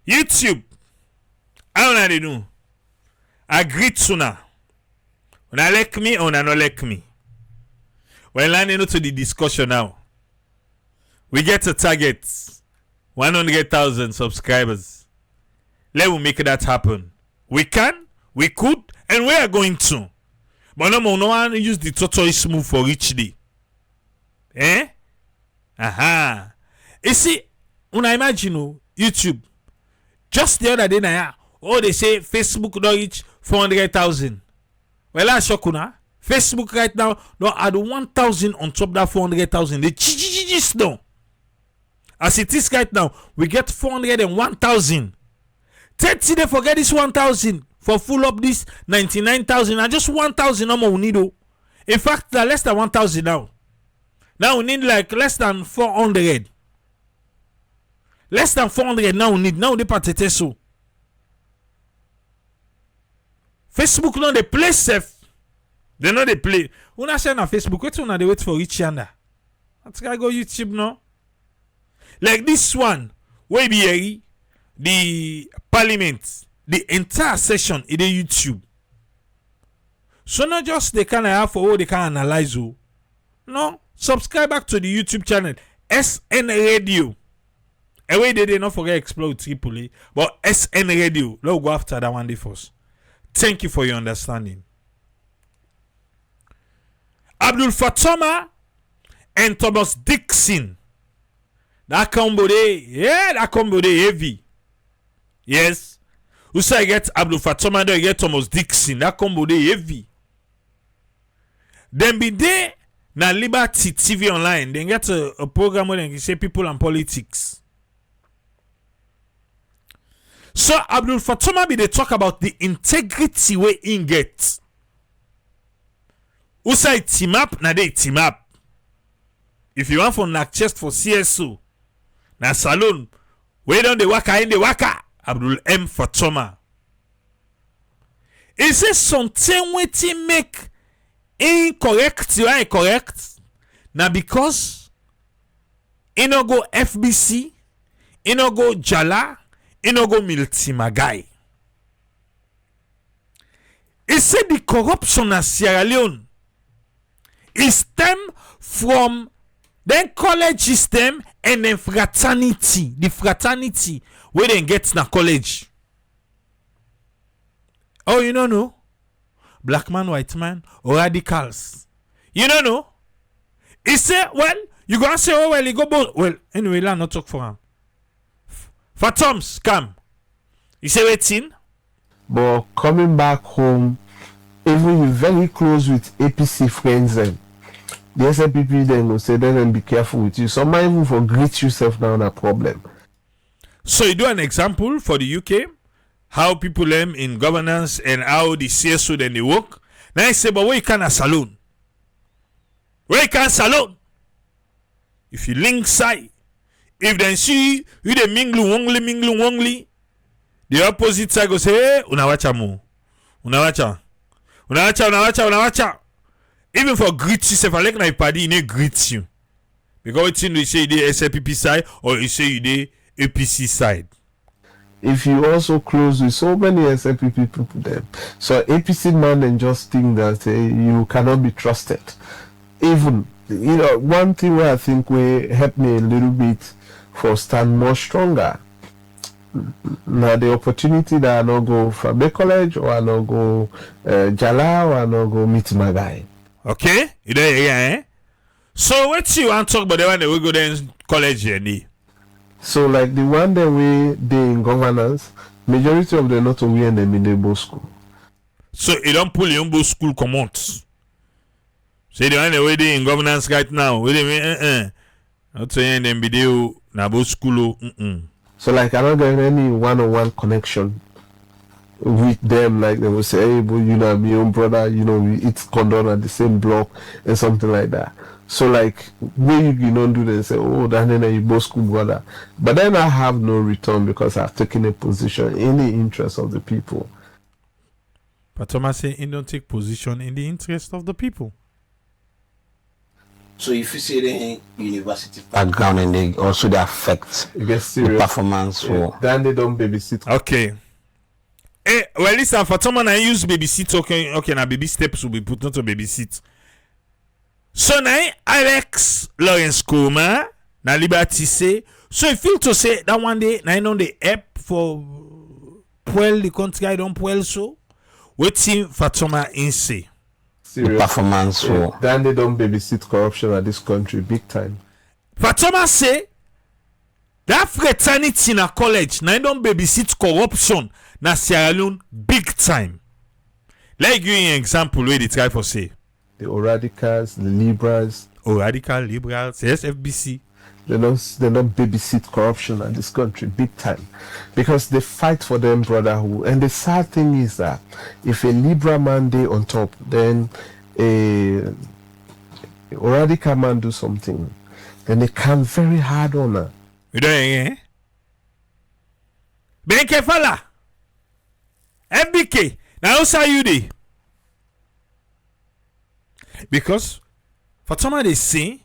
YouTube. How una dey do? I greet una. Una like me or una no like me? We're landing into the discussion now. We get a target 100,000 subscribers. Let me make that happen. We can, we could, and we are going to. But no one use the tortoise move for each day. Eh? Aha. You see, when I imagine YouTube, just the other day, they say Facebook don't reach 400,000. Well, I shock una. Facebook right now don't add 1,000 on top of that 400,000. They just don't. As it is right now, we get 401,000. 30 they forget this 1,000 for full up this 99,000 and just 1,000 no more we need. In fact, less than 1,000 now. Now we need like less than 400. Less than 400 now we need. Now they patete so. Facebook no they play safe. They know they play. Una share na Facebook. Wait una they wait for each other. Let's go YouTube now. Like this one, where be the parliament, the entire session in the YouTube. So not just they can have for all they can analyze. No, subscribe back to the YouTube channel SN Radio. And wait, they not forget Explode Tripoli, but SN Radio. Let's go after that one day first. Thank you for your understanding. Abdul Fatoma and Thomas Dixon. That combo day, heavy. Yes. You say I get Abdul Fatoma, then you get Thomas Dixon. That combo day heavy. Then be there na Liberty TV Online. Then get a program where they say people and politics. So Abdul Fatoma be they talk about the integrity we in get. Who say team up, na they team up. If you want for knock chest for CSO, na salon, we don't the waka in the waka. Abdul M. Fatoma. Is it something we to make incorrect? You are incorrect. Now because you no go FBC, you no go Jala, you no go Milti Magai. Is it the corruption at Sierra Leone? It stem from then college system and then fraternity. The fraternity where they get na college. Oh, you don't know? Black man, white man, or radicals. You don't know? He say, well, you gonna say, oh, well, he go both. Well, anyway, let's not talk for him. Fatoms, come. You say, waiting? But coming back home, even you very close with APC friends then. The SLPP then will say then be careful with you. Some might even forget yourself now on a problem. So you do an example for the UK, how people in governance and how the CSO then they work. Now I say, but where you can a saloon? Where you can salon? If you link side, if they see you they mingle wongly, the opposite side go say, hey, unawacha mo, unawacha. Even for greet yourself, I like my party, you greet you. Because it's in you say the SLPP side or you say you the APC side. If you also close with so many SLPP people there, so APC man and just think that you cannot be trusted. Even, one thing where I think will help me a little bit for stand more stronger. Now the opportunity that I not go for Bay College or I not go Jala or I not go meet my guy. Okay, you there, eh? So what you want to talk about the one that we go there in college journey? So like the one that we they in governance, majority of them not we and them in the both school. So you don't pull your own school come out. So the one that we they in governance right now, we they not saying them video na both school. So like I don't get any one-on-one connection with them, like they will say, hey, but you know, my own brother, we eat condom at the same block and something like that. So like when you don't do that, say, oh, then you both school brother. But then I have no return because I've taken a position in the interest of the people. But Thomas say he don't take position in the interest of the people. So if you say the university background and they also they affect the performance for then they don't babysit. Okay. Well, listen, for someone I use babysit, okay, now baby steps will be put into babysit. So now Alex Lawrence Kuma na Liberty say, so if you to say that one day now on the app for Puel the country I don't Puel so waiting for someone in say. The performance for then they don't babysit corruption at this country big time. Fatoma say that fraternity in a college now don't babysit corruption na Sierra Leone big time. Let me give you an example where they try for say the radicals, the liberals, liberals, yes, FBC. They don't babysit corruption at this country big time because they fight for them brotherhood. And the sad thing is that if a liberal man dey on top, then a radical man do something, then they come very hard on her. You don't hear? Benkefala, MBK. Now how you dey? Because for some they say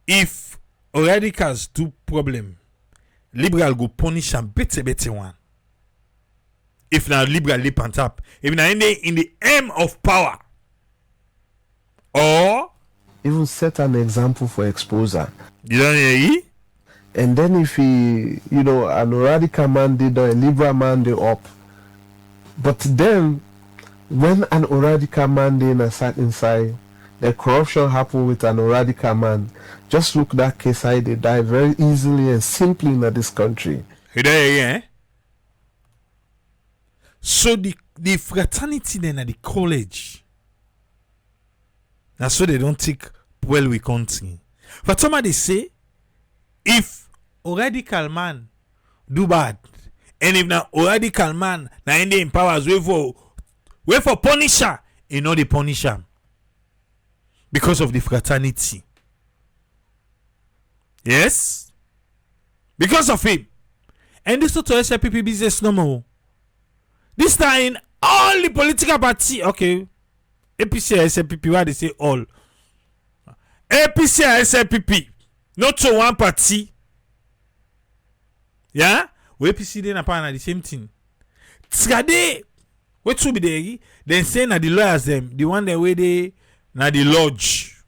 if radicals do problem, liberal go punish and better one. If now liberal lip on top, if now in the aim of power, or even set an example for exposure. You don't hear? And then if he, an radical man did or a liberal man did up, but then when an radical man did sat inside, the corruption happened with an radical man. Just look that case how they die very easily and simply in this country. You don't hear? So the fraternity then at the college, that's so they don't take well we country. For some they say if a radical man do bad, and if now a radical man now in the empowers way for punisher, you know the punisher because of the fraternity. Yes, because of him. And this to SLPP business no more. This time all the political party, okay, APC SLPP, why they say all APC SLPP, not to one party. Yeah, we APC then apparently the same thing. Trade, what should be there? Then say na the lawyers them, the one that way they na the lodge.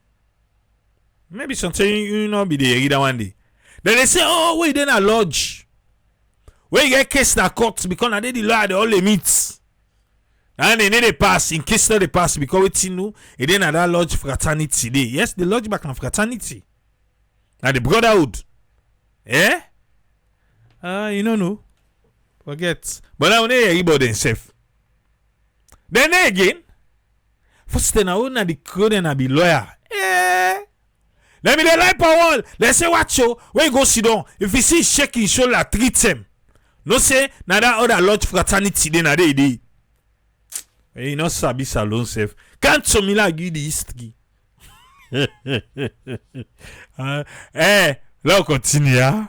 Maybe something you know be there that one day. Then they say, oh wait, then a lodge. Where you get case na court because na they the lawyer they all they meet. And they need a pass in case not they pass because we know it then that lodge fraternity day. Yes, the lodge back on fraternity. Now the brotherhood. Eh? You don't know. Forget. But now they everybody themselves. Then again, first then I the code and I be lawyer. Eh? Let me the light power. Let's say what show. Where you go sit down. If you see shaking shoulder, treat him. No say now that other lodge fraternity then na they. You know sabi salon safe. Can't so me like give the history. Let's continue.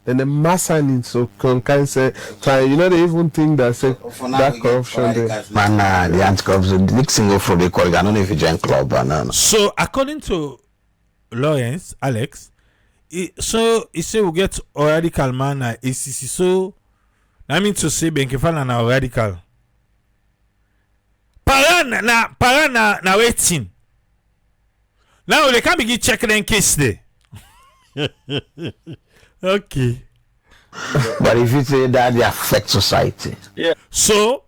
And the massan so can say they even think that say that corruption there. Man, the anti-corruption, the next single for the call, I don't know if you join club or not. So according to Lawrence, Alex, so he say we get a radical man at ACC. So I mean to say Benkefala na radical. Para na waiting. Now they can't begin checking in case there. Okay. But if you say that they affect society. Yeah. So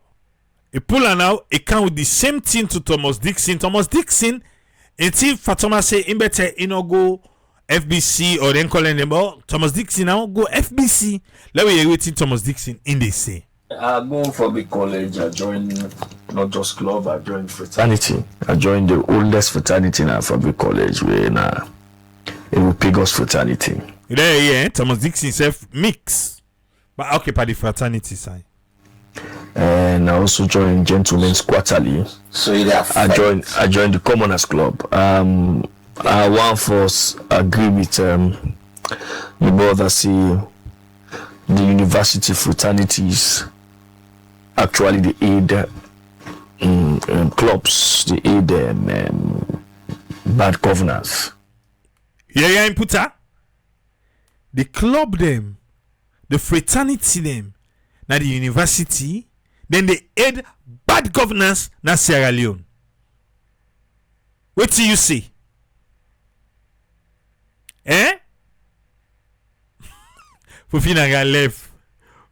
a puller now it come with the same thing to Thomas Dixon. Thomas Dixon until Fatoma say in better go FBC or then calling them all Thomas Dixon now go FBC. Let me waiting Thomas Dixon in they say. I moved from the college. I joined not just club. I joined fraternity. I joined the oldest fraternity in Fabric College. We're in a Pigos fraternity. Yeah, Thomas Dixon self mix, but occupy the fraternity side. And I also joined Gentlemen's Quarterly. So I joined the Commoners Club. I want for agree with the brother see the university fraternities actually the aid clubs, the aid bad governance. Yeah, inputa. The club them, the fraternity them, na the university, then they aid bad governance na Sierra Leone. What do you say? Fufina got left.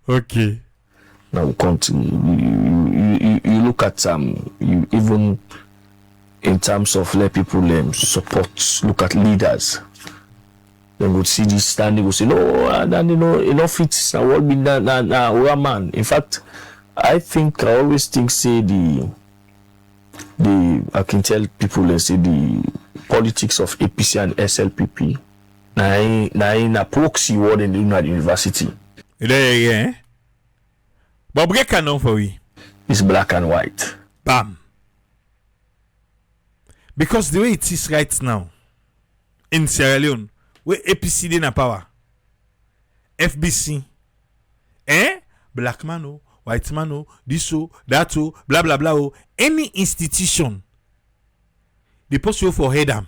Okay. Now we continue. You look at you even in terms of let people support. Look at leaders. Then would see this standing. Would say no, and enough it's now what be na man. In fact, I always think say the I can tell people they say the politics of APC and SLPP na in a proxy war in the university. Yeah. But break canon for we. It's black and white. Bam. Because the way it is right now in Sierra Leone, where APC in power, FBC, black man, white man, this, that, blah blah blah, any institution, the person for head them,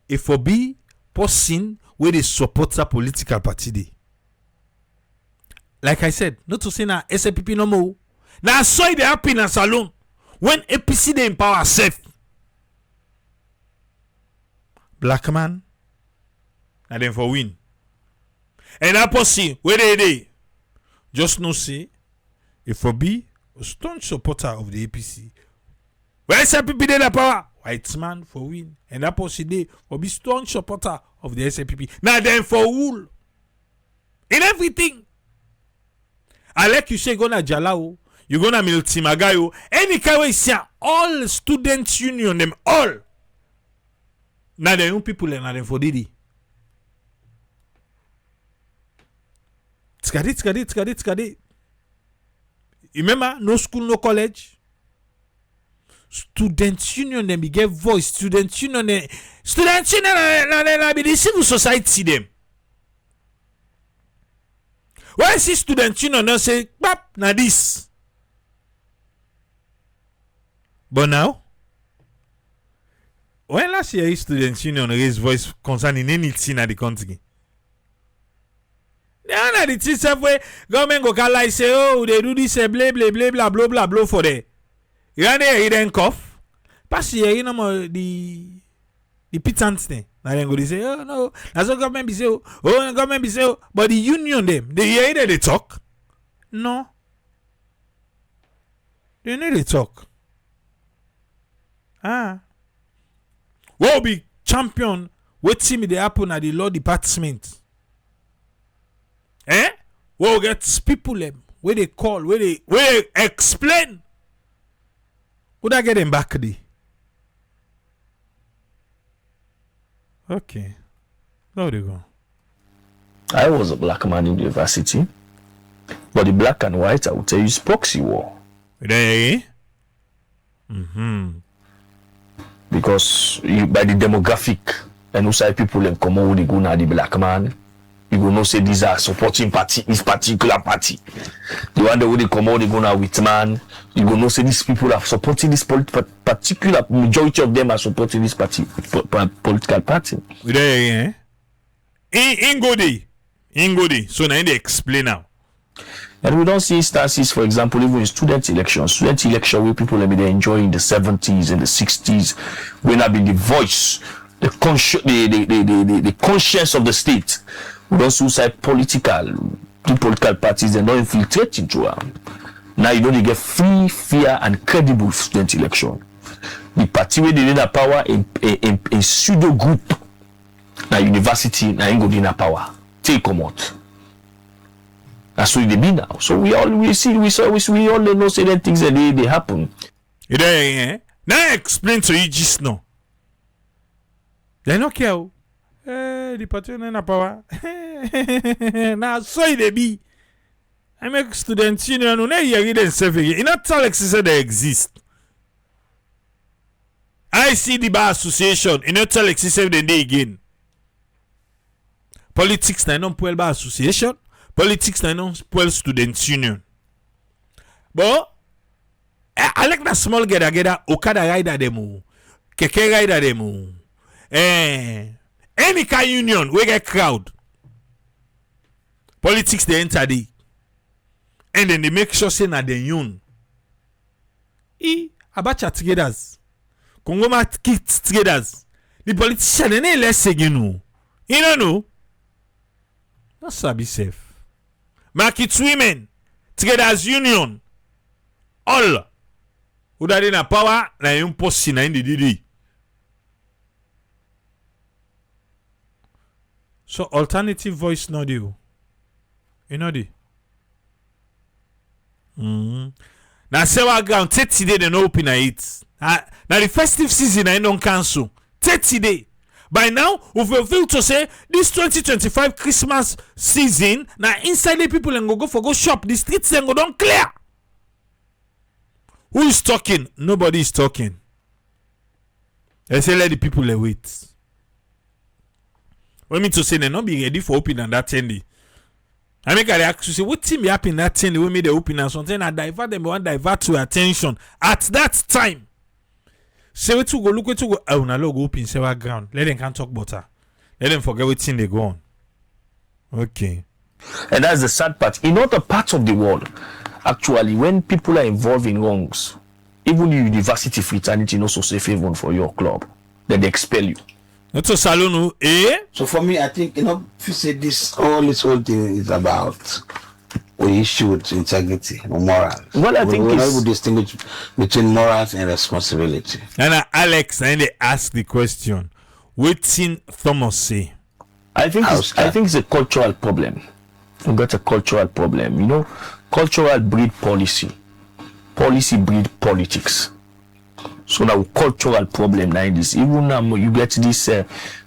if for be person where they support a political party day. Like I said, not to say na SLPP no more. Now saw the happiness alone when APC they empower safe. Black man, and then for win. And that person where they just no say if for be a staunch supporter of the APC. Where SLPP they the power, white man for win. And that person they for be staunch supporter of the SLPP. Now then for wool in everything. I like you say go na Jalao, you go na Miltimagayo, any kind way see all students union them all. Now the young people and them for Didi. Tskadi. Remember, no school, no college. Students union them get voice. Students union be the civil society them. Why see students union don't say pap na this? But now, when last year students union raise voice concerning anything at the country, now na the things where government go call like say, oh, they do this blah blah for the. You know they then cough. Pass here, you know the pittance thing. Now then go they say, oh no, that's what government be say, government be say, but the union them, they hear they talk. No. They know they talk. What be champion? What team they happen at the law department? What get people them where they call, where they explain? Would I get them back there? Okay. There they go. I was a black man in the university, but the black and white, I would tell you, is proxy war. Because by the demographic and also people in common with the guna the black man, you will not say these are supporting party, this particular party. The one that will come out the guna with man, you will not say these people are supporting this particular majority of them are supporting this party political party. Ingodi. So now they explain now. And we don't see instances, for example, even in student elections where people have been enjoying in the 70s and the 60s, when have been the voice, the conscience of the state. We don't suicide political parties and not infiltrate into them. Now you don't get free, fair, and credible student election. The party where they need a power in pseudo group, na university, na Ingodi na power. Take come out. That's what they be now. So we all know certain things that they happen. Now explain to you just now. They don't care. The party na power. Now so they be. I make students union no hear themselves again. It's not all say they exist. I see the bar association. It's not all say they again. Politics na non puel bar association. Politics na non puel students union. But I like that small gather okada rider demo. keke rider them. Any kind union we get crowd. Politics they enter the. And then they make sure say na the union. Abacha traders. Kongoma kit traders. The politician they less again no. You don't know. Not sabi safe. Market women, traders union, all. Who that in a power na yung post na indi didi. So alternative voice no do. You know the. Now sewa ground 30 day they no open it. Now the festive season I don't cancel. 30 day. By now, we feel to say this 2025 Christmas season, now inside the people and go shop, the streets then go down clear. Who is talking? Nobody is talking. They say let the people wait. What I mean to say they not be ready for opening that 10 day. I make a ask you say what team be happy in that 10 day we made the opening and something I divert them want divert to attention at that time. Say we to go look we to go na go open sewa ground. Let them can't talk butter. Let them forget what thing they go on. Okay. And that's the sad part. In other parts of the world, actually, when people are involved in wrongs, even university fraternity not so safe haven for your club, then they expel you. Not so salon, So for me, I think if you say this whole thing is about we issue with integrity or morals. Well, I think we will distinguish between morals and responsibility. And Alex, and they ask the question, waiting Thomas say. I think it's a cultural problem. We got a cultural problem. You know, cultural breed policy. Policy breed politics. So now cultural problem now this. Even you get this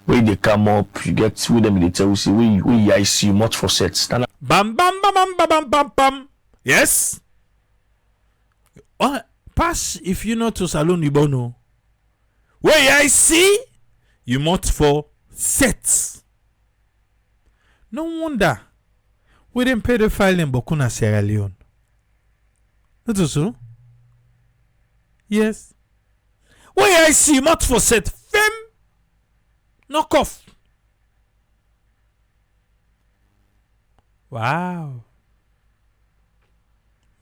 where they come up, you get with them in the tell you see we I see much for sets. Bam bam bam bam bam bam bam bam. Yes. Pass if you know to salon ibono. Where I see you must for sets. No wonder we didn't pay the file in Bokuna Sierra Leone. That's so. Yes. Where I see much for set fem knock off. Wow.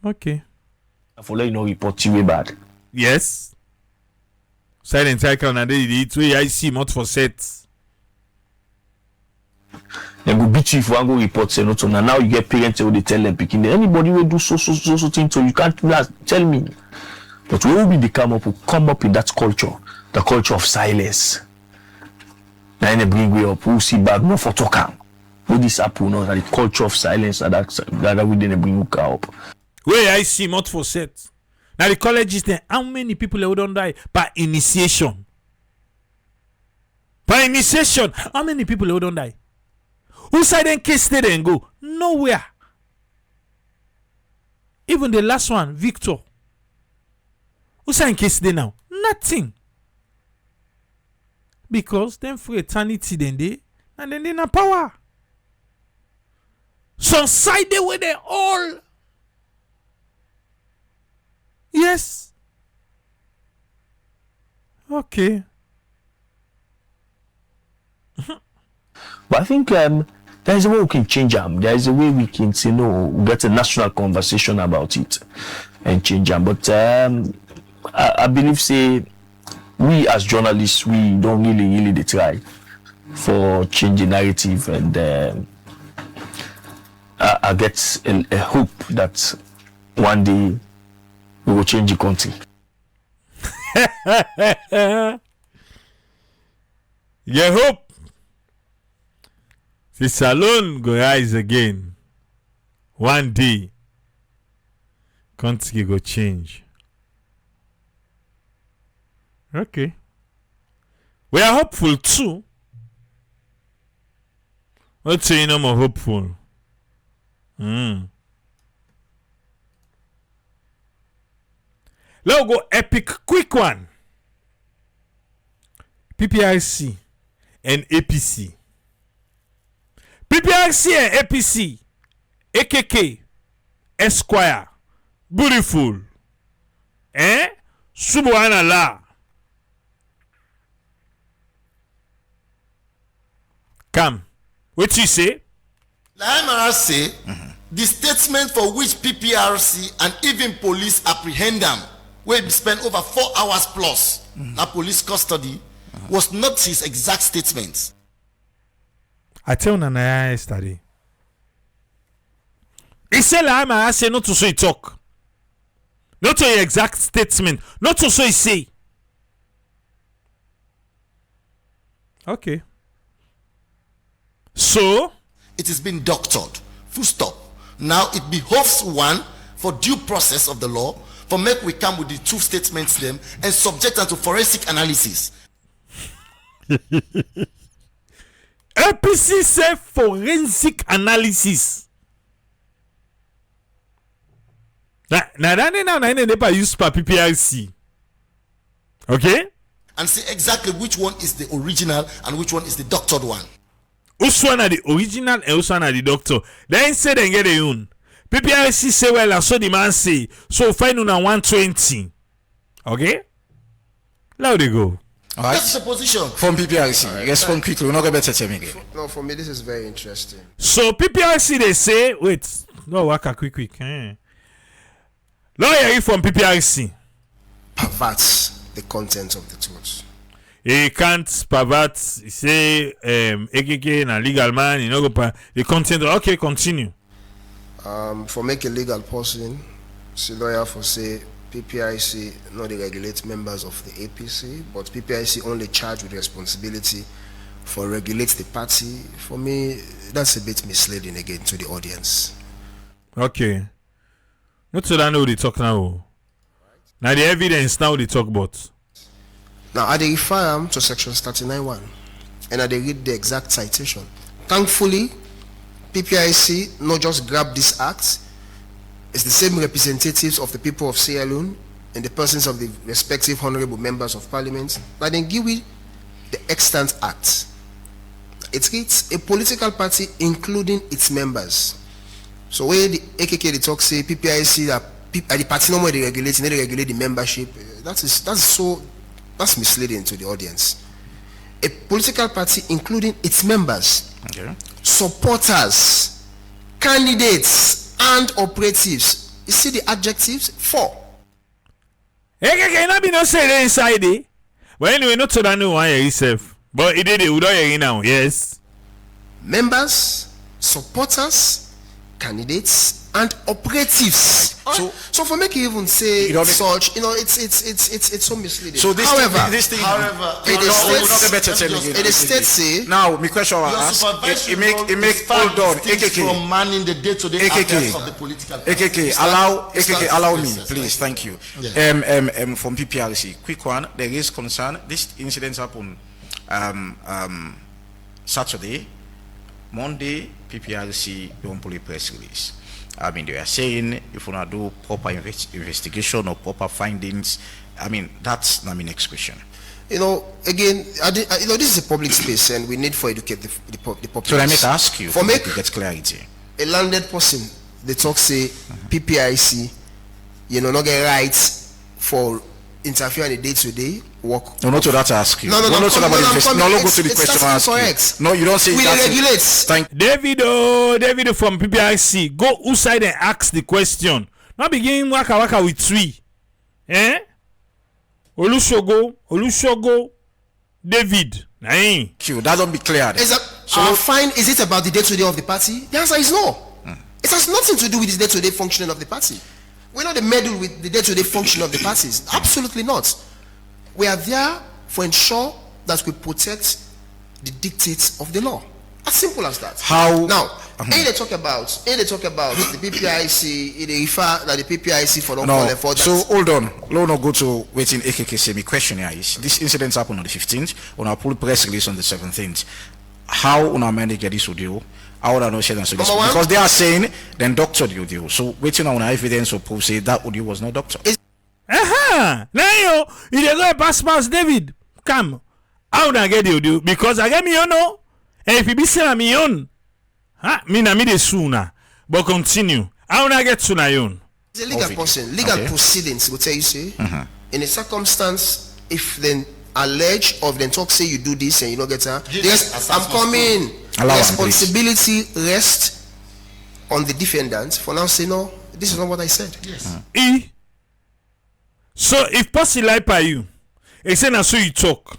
Okay. For let you know report you way bad. Yes. Silent cycle and they where I see much for sets. Then go beat you if one go report say not on. Now you get parents who they tell them picking anybody will do so thing so you can't tell me. But we will be the come up in that culture, the culture of silence. Now they bring way up, who see bad no for talking. Who this happen now that the culture of silence and that we didn't bring up. Where I see much for set. Now the college is there. How many people who don't die by initiation? By initiation, how many people who don't die? Who side then case stay there and go? Nowhere. Even the last one, Victor. Who side case stay now? Nothing. Because them fraternity then they and then they na power. Some side they where they all. Yes. Okay. But I think there is a way we can change them. There is a way we can say no, get a national conversation about it and change them. But I believe say we as journalists we don't really try for change the narrative and I get a hope that one day we will change the country. You hope the salon go rise again. One day, country go change. Okay. We are hopeful too. Let's say no more hopeful. Let's go epic quick one. PPRC and APC. PPRC and APC. AKK. Esquire. Beautiful. Subhanallah. Come. What you say? Leone say the statement for which PPRC and even police apprehend them, where he spent over 4 hours plus na police custody, was not his exact statement. I tell Nana yesterday. He said Leone say not to so he talk. Not to your exact statement. Not to so he say. Okay. So It has been doctored. Full stop. Now it behoves one for due process of the law for make we come with the two statements them and subject them to forensic analysis. APC say forensic analysis. Now never use per PPRC. Okay? And see exactly which one is the original and which one is the doctored one. Which one are the original and which one are the doctor? Then say they get their own. PPRC say well, and so the man say. So find on 120. Okay? Now they go. All right. That's the position. From PPRC, respond quickly. We're not going to better tell me again. No, for me, this is very interesting. So PPRC they say, wait, no waka quick. Lawyer from PPRC. Perverts the content of the truth. He can't pervert. He say AKK na legal man. You know the content. Okay, continue. For make a legal person, see lawyer for say PPIC not they regulate members of the APC, but PPIC only charged with responsibility for regulate the party. For me, that's a bit misleading again to the audience. Okay. Not so that know they talk now. Now the evidence now they talk about. Now I dey refer am to section 39(1) and I dey read the exact citation. Thankfully, PPIC not just grab this act. It's the same representatives of the people of Sierra Leone and the persons of the respective honorable members of parliament that then give it the extant act. It reads a political party including its members. So where the AKK they talk say PPIC are the party no more they regulate the membership. That's misleading to the audience. A political party including its members, Okay. supporters, candidates, and operatives. You see the adjectives? 4. AKK not be no say they inside it. But anyway, not so that no one hear himself. But he did it without hearing now. Yes. Members, supporters, candidates, and operatives. So for make you even say You know, such, it's so misleading. So this however, this thing. it is states say Now, my question was Your asked. supervisory It make role hold on. distinct AKK. from manning the day-to-day affairs of the political party. AKK, allow me, please. Thank you. Yeah. From PPRC, quick one. There is concern. This incident happened Saturday, Monday. PPRC don't pull a press release. I mean, they are saying if we not do proper investigation or proper findings. I mean, that's not my next question. Again, this is a public space, and we need for educate the populace. So let me ask you for make to get clarity. A landed person, they talk say PPIC, not get rights for interfere in the day-to-day work. No, not to that I ask you. No, Go to the question I ask correct. you. No, you don't say We that. regulate. Thank David from PPRC, go outside and ask the question. Not begin waka with 3. Olusogo, David. Nain. you. That don't be clear. Is it about the day-to-day of the party? The answer is no. It has nothing to do with the day-to-day functioning of the party. We're not meddle with the day-to-day function of the parties. Absolutely not. We are there for ensure that we protect the dictates of the law. As simple as that. How Now, they talk about the PPIC, they refer that the PPIC for no. for that. So hold on. Let us go to waiting AKK say me question here is this incident happened on the 15th. On our pull press release on the 17th. How on our manage get this audio? How would I not share that? Because they are saying then doctored the audio. So waiting on our evidence or proof say that audio was not doctored. Now you go pass David. Come. How would I get the audio? Because I get me on no. And if you be saying me on, me na me de sooner. But continue. How would I get to my own? It's a legal person. Legal proceedings will tell you say in a circumstance if then allege or then talk say you do this and you don't get her. Yes, I'm coming. Allow him, Responsibility rests on the defendant for now say no, this is not what I said. Yes. So if person lie by you, he say na so you talk.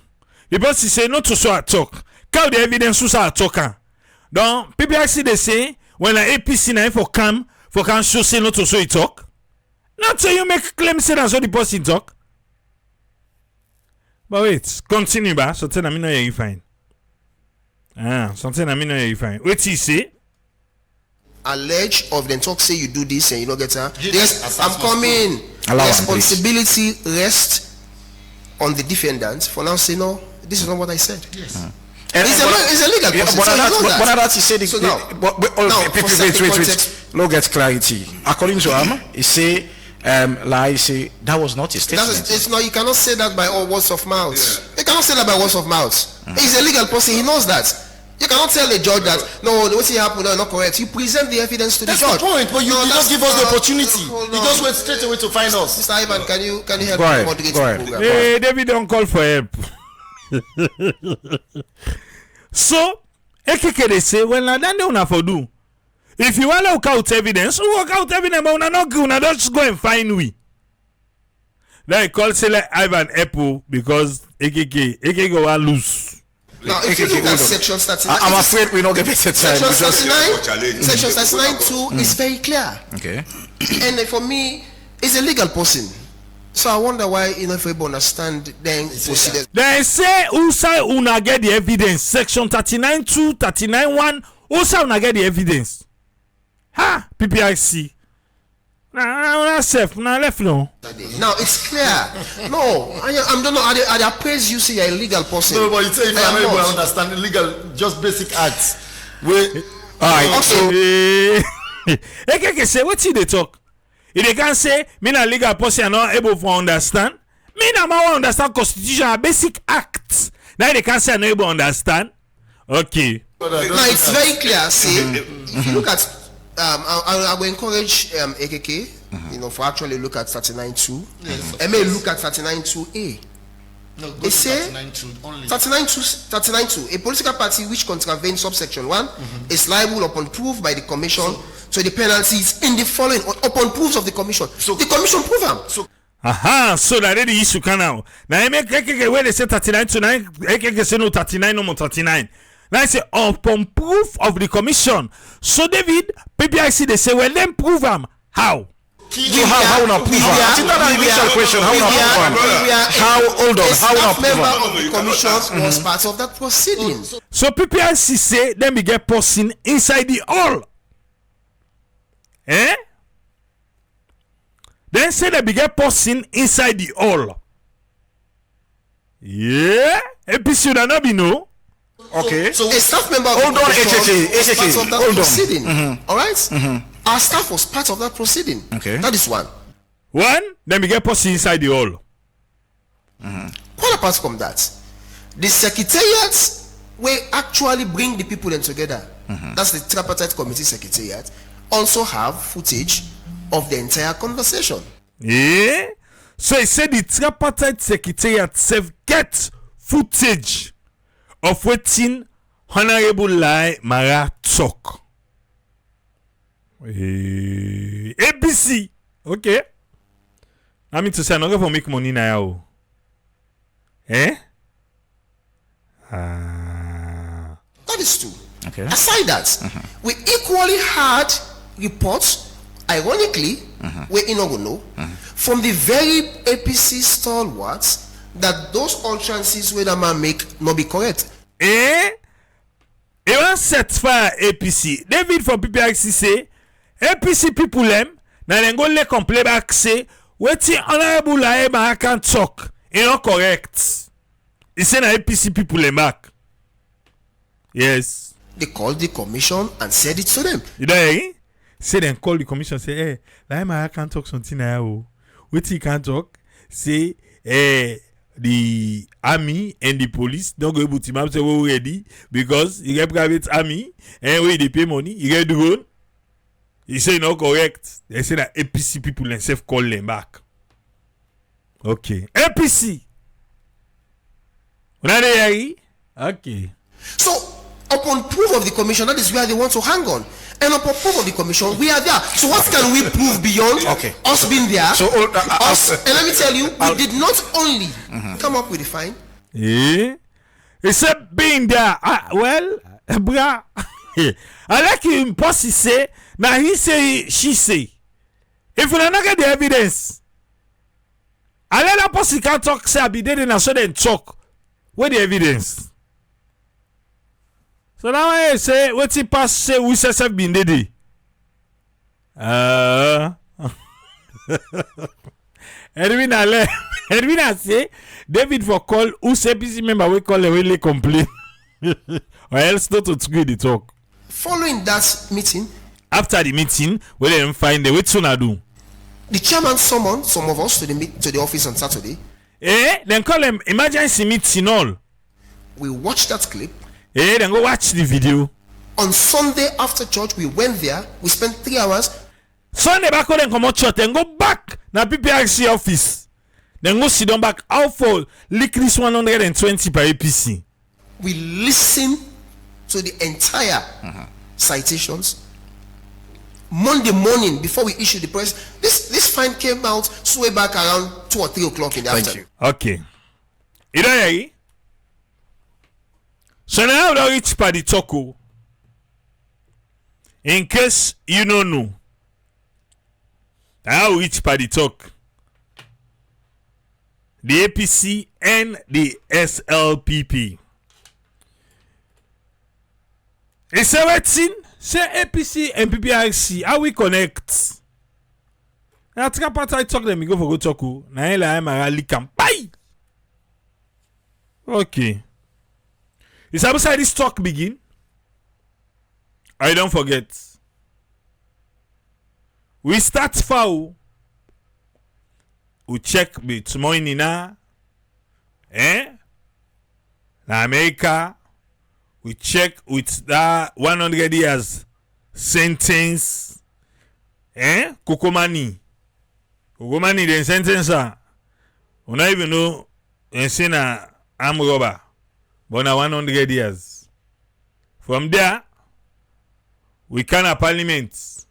The person say not to so I talk. How the evidence so I talk? Don't people actually they say when an APC na for come show say not to so you talk. Not so you make claim say na so the person talk. But wait, continue ba. Something I mean no you fine. Something I mean no you fine. What he say? Allege or then talk say you do this and you don't get her. Yes, I'm coming. Allow him, Responsibility rests on the defendant for now say no, this is not what I said. Yes. It's a legal process. But that he said So now, wait. No get clarity. According to him, he say like say that was not his statement. it's not. You cannot say that by all words of mouth. You cannot say that by words of mouth. He's a legal person. He knows that. You cannot tell the judge that no, what happened no, not correct. You present the evidence to That's the judge. the point, but you did not give us the opportunity. You just went straight away to find us. Mr. Ivan, can you help Go me ahead, moderate go the ahead. program? Hey, David don't call for help. So, ekeke they say, well, now then they una for do. If you want to work out evidence, work out evidence, but una not good, una just go and find we. Then call say like Ivan Apple because ekeke go loose. Now, if you look at section 39, I'm afraid we don't get better time. section 39 2 is very clear. Okay. And for me, it's a legal person. So I wonder why if everybody understand then procedures. They say Usa una get the evidence. Section 39 2, 39 1. Usa una get the evidence. Ha! PPIC. Now safe. Now left no. Now it's clear. No, I don't know. I praise you say you're a legal person. No, but you say if I am I'm able to not. understand legal, just basic acts. We Alright. Ekeke say what they talk? If they can say me na legal person are not able to understand. Me na ma understand constitution and basic acts. Now they can say I not able to understand. Okay. Now it's very clear. See, if you look at I will encourage AKK, for actually look at 39.2. Yes. I may look at 39.2a. no, go They to say 39.2 only. 39.2. A political party which contravenes subsection 1 is liable upon proof by the commission to the penalties in the following upon proofs of the commission. So the commission prove them. So Aha, so that the issue can now. Now I make ekeke where they say 39 to 9, ekeke say no 39 no more 39. Now I say upon proof of the commission. So David, PPIC they say well then prove them. How? So how una prove am? It's not an initial question. How una prove am? How hold on? How una prove member am? of the commission was part of that proceeding. So PPIC say then we get person inside the hall. Eh? Then say that we get person inside the hall. Yeah? APC would not be no. Okay. So a staff member of Hold the on, commission HK, was part of that hold on. proceeding. All right? Our staff was part of that proceeding. Okay. That is one. One, then we get person inside the hall. Quite apart from that, the secretariat will actually bring the people them together. That's the tripartite committee secretariat. Also have footage of the entire conversation. Yeah? So he said the tripartite secretariat self get footage of waiting Honorable Lai Mara talk. ABC. Okay. I mean to say I'm not going to make money now. Eh? That is two. Okay. Aside that, we equally had reports, ironically, we not gonna know, from the very APC stalwarts that those utterances where the man make not be correct. Eh? He want set fire APC. David from PPIC say APC people them now then go let complain back say wetin Honorable Lai Mara can talk. He not correct. He say na APC people them back. Yes. They called the commission and said it to them. You know eh? Say then call the commission say hey Lai Mara can talk something now. Wetin he can talk? Say the army and the police don't go able to map say we ready because you get private army and we they pay money you get drone. He say not correct. They say that APC people themselves call them back. Okay, APC. Okay. So, upon proof of the commission, that is where they want to hang on. And upon proof of the commission, we are there. So, what can we prove beyond us being there? So, and let me tell you, we did not only come up with the fine. Yeah. Except being there. Well, bra. I like him. Boss say. Now he say, she say. If we don't get the evidence, I let that person can talk. Say I be dead and I saw them talk. Where the evidence? So now I say, what's it pass say we say been dead? Edwin say David for call who say PC member we call really complain or else not to agree the talk. Following that meeting, after the meeting, we didn't find the way to do. The chairman summoned some of us to the office on Saturday. Then call them emergency meeting all. We watched that clip. Then go watch the video. On Sunday after church, we went there. We spent 3 hours. Sunday back then come out church and go back na PPRC office. Then go sit down back out for lick this 120 per APC. We listened to the entire citations. Monday morning, before we issued the press, this fine came out way back around 2 or 3 o'clock in the afternoon. Okay. You know here? So now we reach by the Toko. In case you don't know. Now we reach by the talk. The APC and the SLPP. It's a waiting. Say APC and PPRC. How we connect? Now take a part I talk them. We go for go talk. Now I'm a rally campaign. Okay. Is outside this talk begin? I don't forget. We start foul. We check with morning na. Na America. We check with that 100 years sentence. Kokomani. Kokomani the sentence. We don't even know. And say na arm robber. But na 100 years. From there, we can a parliament.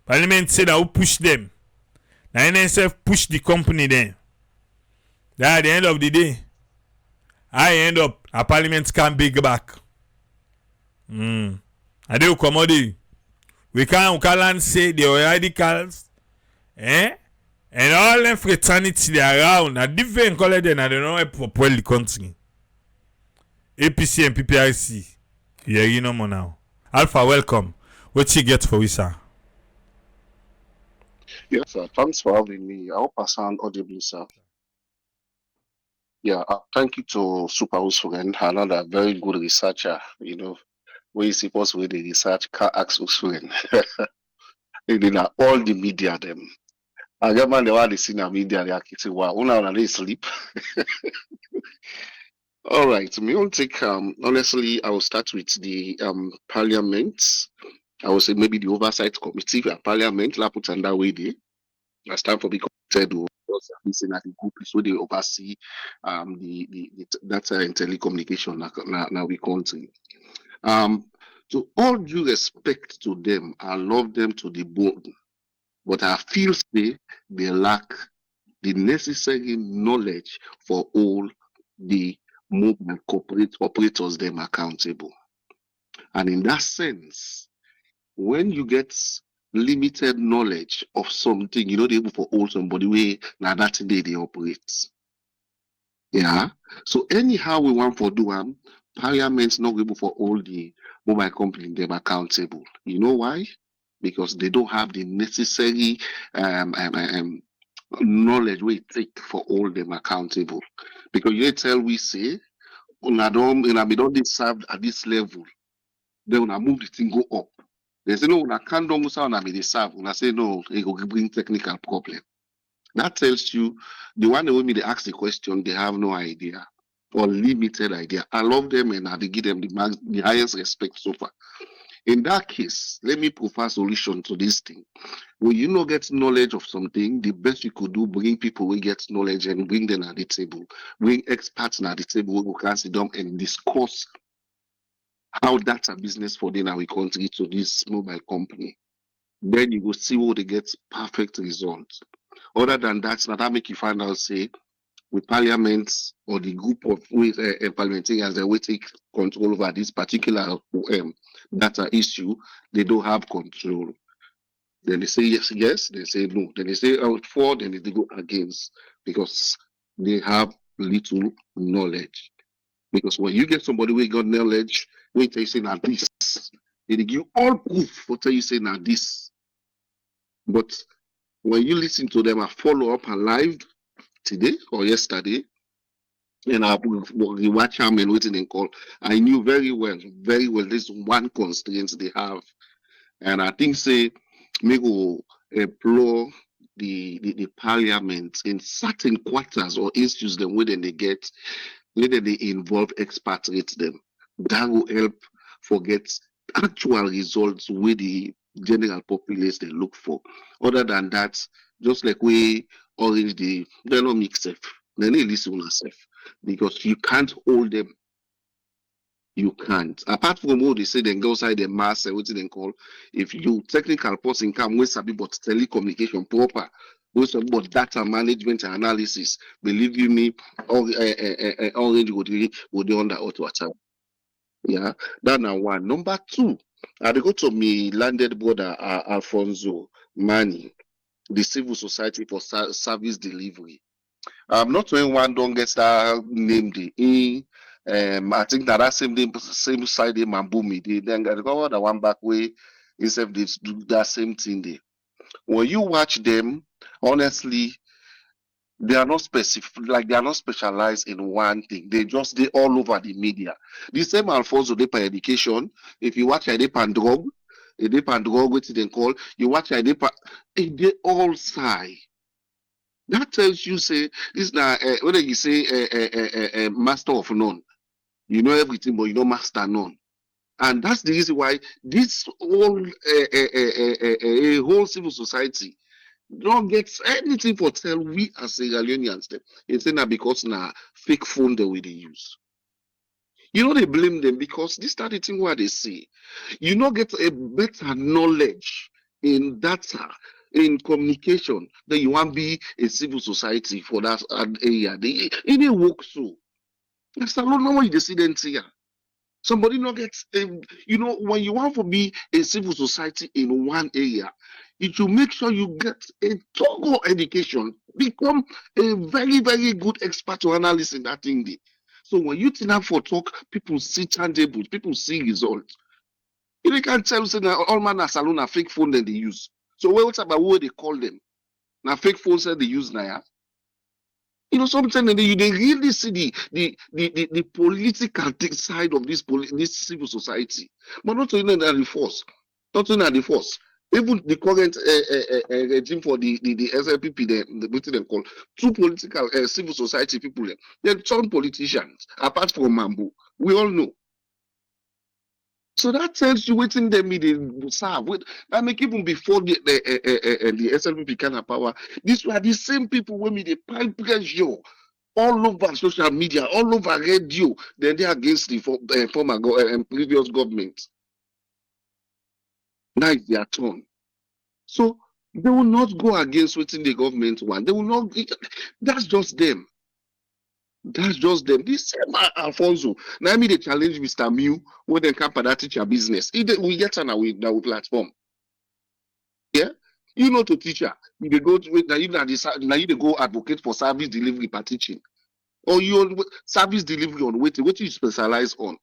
Parliament said that we push them. The NSF push the company then. Then at the end of the day, I end up a parliament can't big back. I do commodity. We can't say the radicals, and all them fraternity they around a different color than I don't know for the country. APC and PPRC. Yeah, you know more now. Alpha, welcome. What you get for we, sir? Yes, sir. Thanks for having me. I hope I sound audibly, sir. Yeah, thank you to Super Usfuren, another very good researcher, where he's supposed to the research car ask Usfuren. All the media, them. I remember the one they see in the media, they are saying, wow, when they sleep. All right, me on take, honestly, I will start with the parliament. I would say maybe the oversight committee for parliament, la put under way there. As time for becoming because I'm saying that the group is where they oversee the data and telecommunication now we country. So all due respect to them, I love them to the bone, but I feel they lack the necessary knowledge for all the movement corporate operators them accountable. And in that sense, when you get limited knowledge of something, you're not able to hold somebody way now that day they operate. Yeah. So anyhow we want for do parliament's not able for all the mobile company them accountable. You know why? Because they don't have the necessary knowledge we take for all them accountable. Because you tell we say we don't serve at this level, then when I move the thing go up. They say no, I can't do sound I may serve. When I say no, it will bring technical problem. That tells you the one that when they ask the question, they have no idea or limited idea. I love them and I give them the highest respect so far. In that case, let me provide solution to this thing. When you not get knowledge of something, the best you could do, bring people who get knowledge and bring them at the table. Bring experts at the table who can sit down and discuss how that's a business for them and we country to this mobile company. Then you will see where they get perfect results. Other than that, that make you find out, say, with parliament or the group of parliamentarians that will take control over this particular data issue, they don't have control. Then they say yes, yes, they say no. Then they say out for, then they go against because they have little knowledge. Because when you get somebody who got knowledge, wait till you say now this, they give you all proof for tell you say now this. But when you listen to them, I follow up and live today or yesterday, and I watch them and waiting and call. I knew very well, this one constraint they have. And I think say me go employ the parliament in certain quarters or institutes them where they get, whether they involve expatriates them. That will help forget actual results with the general populace they look for. Other than that, just like we already they don't mix safe. They need listen safe because you can't hold them. You can't. Apart from what they say, then go outside the mass, what they call. If you technical person come with sabi but telecommunication proper, with about data management and analysis, believe you me, orange would be under auto attack. Yeah, that now one. Number two, I go to me landed brother Alfonso Mani, the civil society for service delivery. I'm not saying one don't get that name the I think that same side they Mambumi they then got the the one back way instead they do that same thing there. When you watch them, honestly, they are not specific, like they are not specialized in one thing. They all over the media. The same Alfonso they per education. If you watch a pan drug, what they call you watch a they all sigh. That tells you say this now whether you say master of none. You know everything, but you don't master none. And that's the reason why this whole whole civil society don't get anything for tell we as Sierra Leoneans them. It's not because now fake phone the way they use. You know they blame them because this is the thing what they say. You not get a better knowledge in data, in communication, then you want to be a civil society for that area. They work so. That's a lot of what you see them here. Somebody not gets, you know, when you want to be a civil society in one area, you should make sure you get a thorough education, become a very, very good expert to analyze in that thing. There. So when you think for talk, people see tangibles, people see results. You can't tell say that all man a salon a fake phone that they use. So what about what they call them? Now fake phones that they use now. You know, sometimes they really see the political side of this civil society, but not only that the force, not only the force. Even the current regime for the SLPP, the them call two political civil society people, they're some politicians apart from Mambo. We all know. So that tells you waiting them they serve. That make even before the SLP became power. These were the same people when they pile pressure all over social media, all over radio. Then they against the former previous government. Now it's their turn. So they will not go against waiting the government want. They will not. That's just them. That's just them. This same Alfonso. Now me they challenge Mr. Mew when they come for that teacher business. We get on our platform. Yeah, you know to teacher. You they go to now you they go advocate for service delivery by teaching. Or you service delivery on what you specialize on.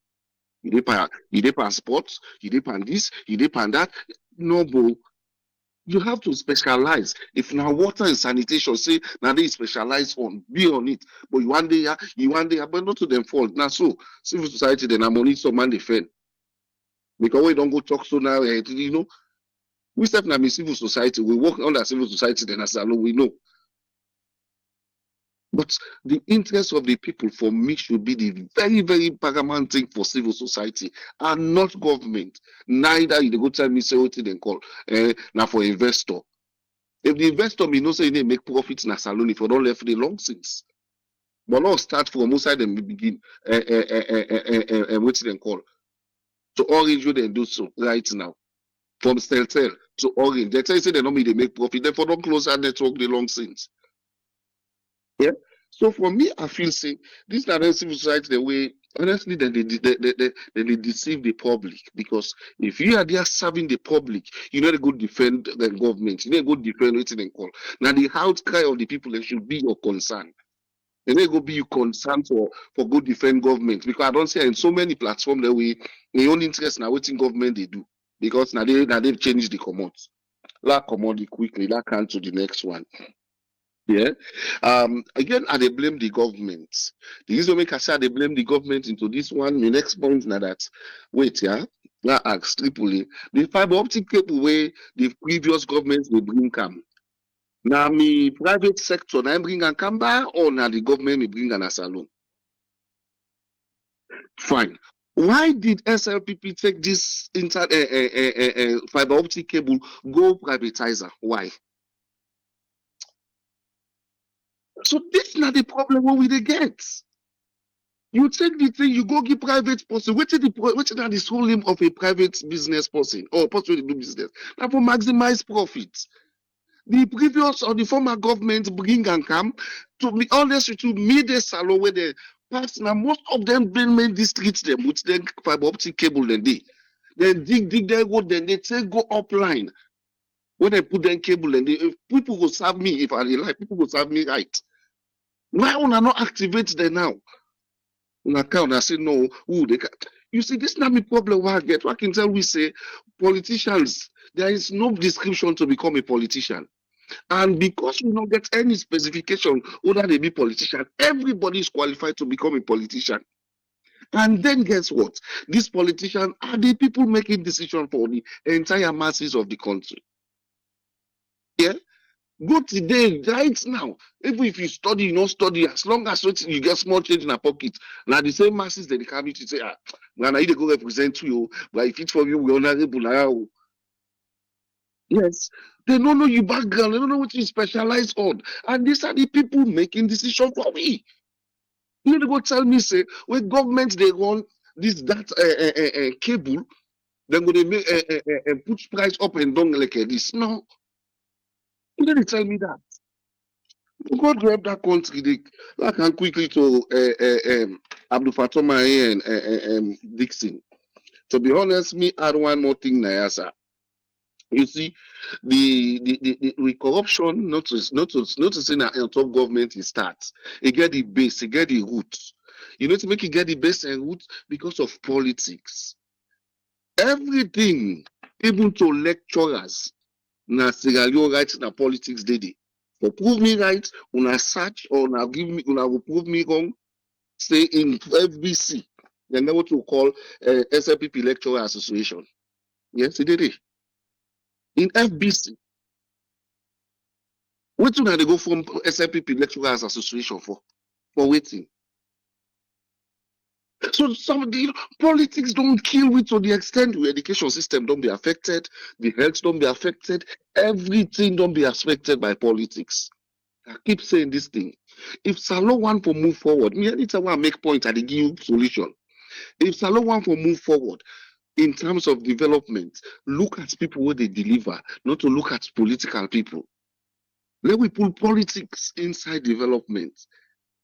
You depend sports, you depend this, you depend that. No, bro. You have to specialize. If now water and sanitation, say now they specialize on, be on it. But you one day, but not to them fault. Now so civil society then I'm only some man defend. Because we don't go talk so now, you know. We step now in civil society, we work under civil society, then as alone we know. But the interest of the people for me should be the very, very paramount thing for civil society and not government. Neither you go tell me say what they call now for investor. If the investor may know say they make profits na salon if you don't left the long since. But now start from outside and begin what they call. To orange you then do so right now. From sell to orange. They tell you say they don't make profit. Therefore don't close that network the long since. Yeah. So for me, I feel say this na civil society the way honestly then they deceive the public because if you are there serving the public, you know they go defend the government, you know they go defend what they call. Now the outcry of the people that should be your concern. And they go be you concern for go defend government because I don't see in so many platforms that we the only interest now what government they do because now they've changed the commodities. Like commodity quickly, that can to the next one. Yeah. Again, I they blame the government. The reason make I say they blame the government into this one. The next point now that wait, yeah. Now ask Tripoli. The fiber optic cable way the previous governments will bring come. Now me private sector now bring and come back or now the government will bring an asylum. Fine. Why did SLPP take this fiber optic cable go privatizer? Why? So this is not the problem what we they get. You take the thing, you go give private person. Which is the whole name of a private business person or person to do business? Now for maximize profits. The previous or the former government bring and come to be honest with you, made a salon where they pass now most of them been made these streets them with the fiber optic cable then dig their road, then they take go upline. When they put them cable and if people will serve me if I like, people will serve me right. Why would I not activate them now? On account, I say no. Ooh, they can. You see, this is not my problem. What I get, what I can tell we say, politicians. There is no description to become a politician, and because we don't get any specification whether they be politician, everybody is qualified to become a politician. And then guess what? These politicians are the people making decisions for the entire masses of the country. Yeah. Go today, right now. Even if you study, you not study, as long as you get small change in a pocket, now the same masses that they come to say, ah, now they go represent you, but if it's for you, we're honorable now. Yes, they don't know your background, they don't know what you specialize on, and these are the people making decisions for me. You know, they go tell me say, when government they run this that cable, then go they make put price up and down like this. No, you know they tell me that. God grab that country. I can quickly to Abdul Fatoma and Dixon. To be honest, me add one more thing, Nayasa. You see, the corruption, not to say that on top government it starts. It get the base, it get the roots. You need to make it get the base and roots because of politics. Everything, even to lecturers, na Sierra Leone rights na politics dey. For prove me right, una search or una give me, una will prove me wrong. Say in FBC, they know what to call SLPP Lecturer Association. Yes, it did. In FBC, what do they go from SLPP Lecturers Association for? For waiting. So some of the politics don't kill we to the extent the education system don't be affected, the health don't be affected, everything don't be affected by politics. I keep saying this thing. If Salon want to move forward, me anytime I make point, I give you solution. If Salon want to move forward in terms of development, look at people where they deliver, not to look at political people. Let we put politics inside development.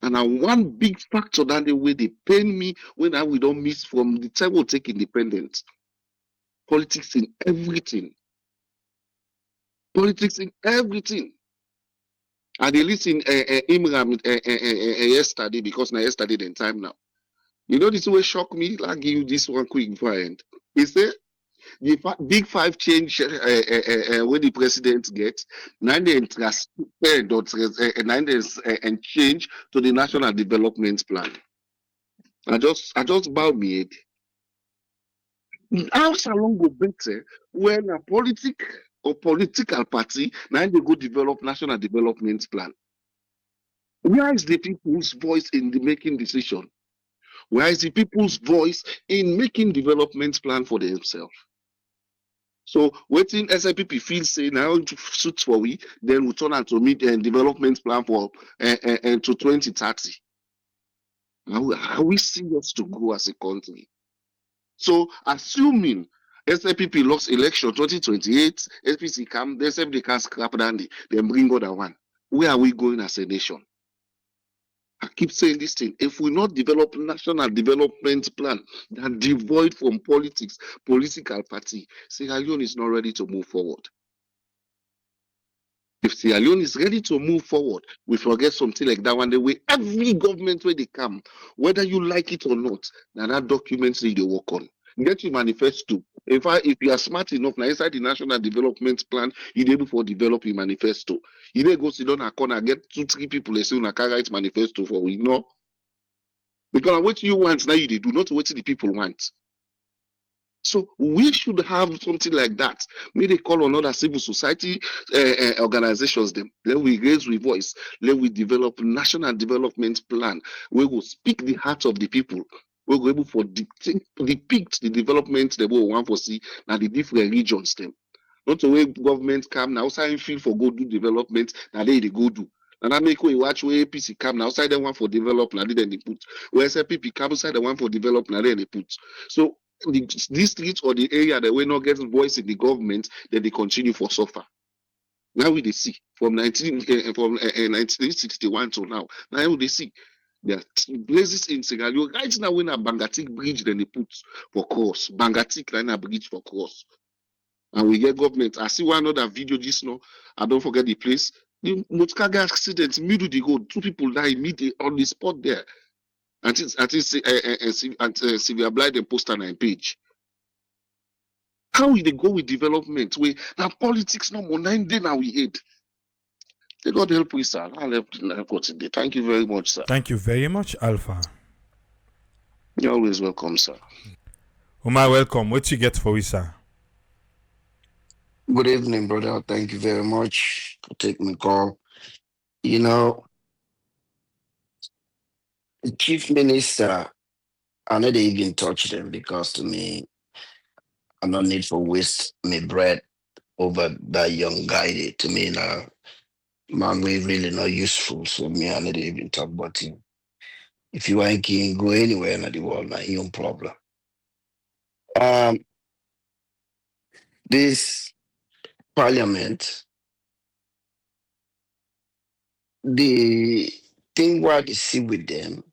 And one big factor that the way they pain me when we don't miss from the time we take independence. Politics in everything. Politics in everything. And they listen Imram yesterday because now yesterday then time now. You know this way shock me. I'll give you this one quick before I end. He said the big five change when the president gets, now they transfer and change to the national development plan. I just bow me head. How Salon go better when a political party now they go develop national development plan? Where is the people's voice in the making decision? Where is the people's voice in making development plan for themselves? So waiting SIPP feel say now to suit for we, then we turn out to meet a development plan for to 2030. Are we serious to grow as a country? So assuming SIPP lost election 2028, SPC come, they say they can scrap down then bring other one. Where are we going as a nation? I keep saying this thing. If we not develop national development plan that devoid from politics, political party, Sierra Leone is not ready to move forward. If Sierra Leone is ready to move forward, we forget something like that one. The way every government where they come, whether you like it or not, now that documents need to work on. Get your manifesto. If you are smart enough, now inside the national development plan, you're able to develop your manifesto. You may go sit down a corner, get 2-3 people they say you can write manifesto for we know. Because what you want now you do not what the people want. So we should have something like that. May they call on other civil society organizations them. Then we raise we voice. Then we develop national development plan. We will speak the heart of the people. We will be able to depict the development they will want to see now the different regions them. Not the way government come now outside feel for go do development, now they go do. And I make way watch where APC come now outside the one for development, then they put. Where SLPP come outside the one for development, then they put. So the district or the area that we not get voice in the government, then they continue for suffer. Now we they see from 1961 to now. Now we they see there are places in Sierra Leone right now when a Bangatik bridge then they put for cross. Bangatik line a bridge for cross. And we get government. I see one other video just now. I don't forget the place. The Mutkaga accident, middle the road, 2 people die immediately on the spot there. Until Sylvia Blythe post on 9 page. How will they go with development? We now politics no more 9 days now we hate. They God help we, sir. I'll help today. Thank you very much, sir. Thank you very much, Alpha. You're always welcome, sir. Omar, welcome. What you get for we, sir? Good evening, brother. Thank you very much for taking the call. You know, the chief minister, I know they even touch them because to me, I don't need for waste my bread over that young guy. To me, now, man, we really not useful. So me, I know they even talk about him. If you ain't can go anywhere in the world, now your problem. This parliament, the thing what you see with them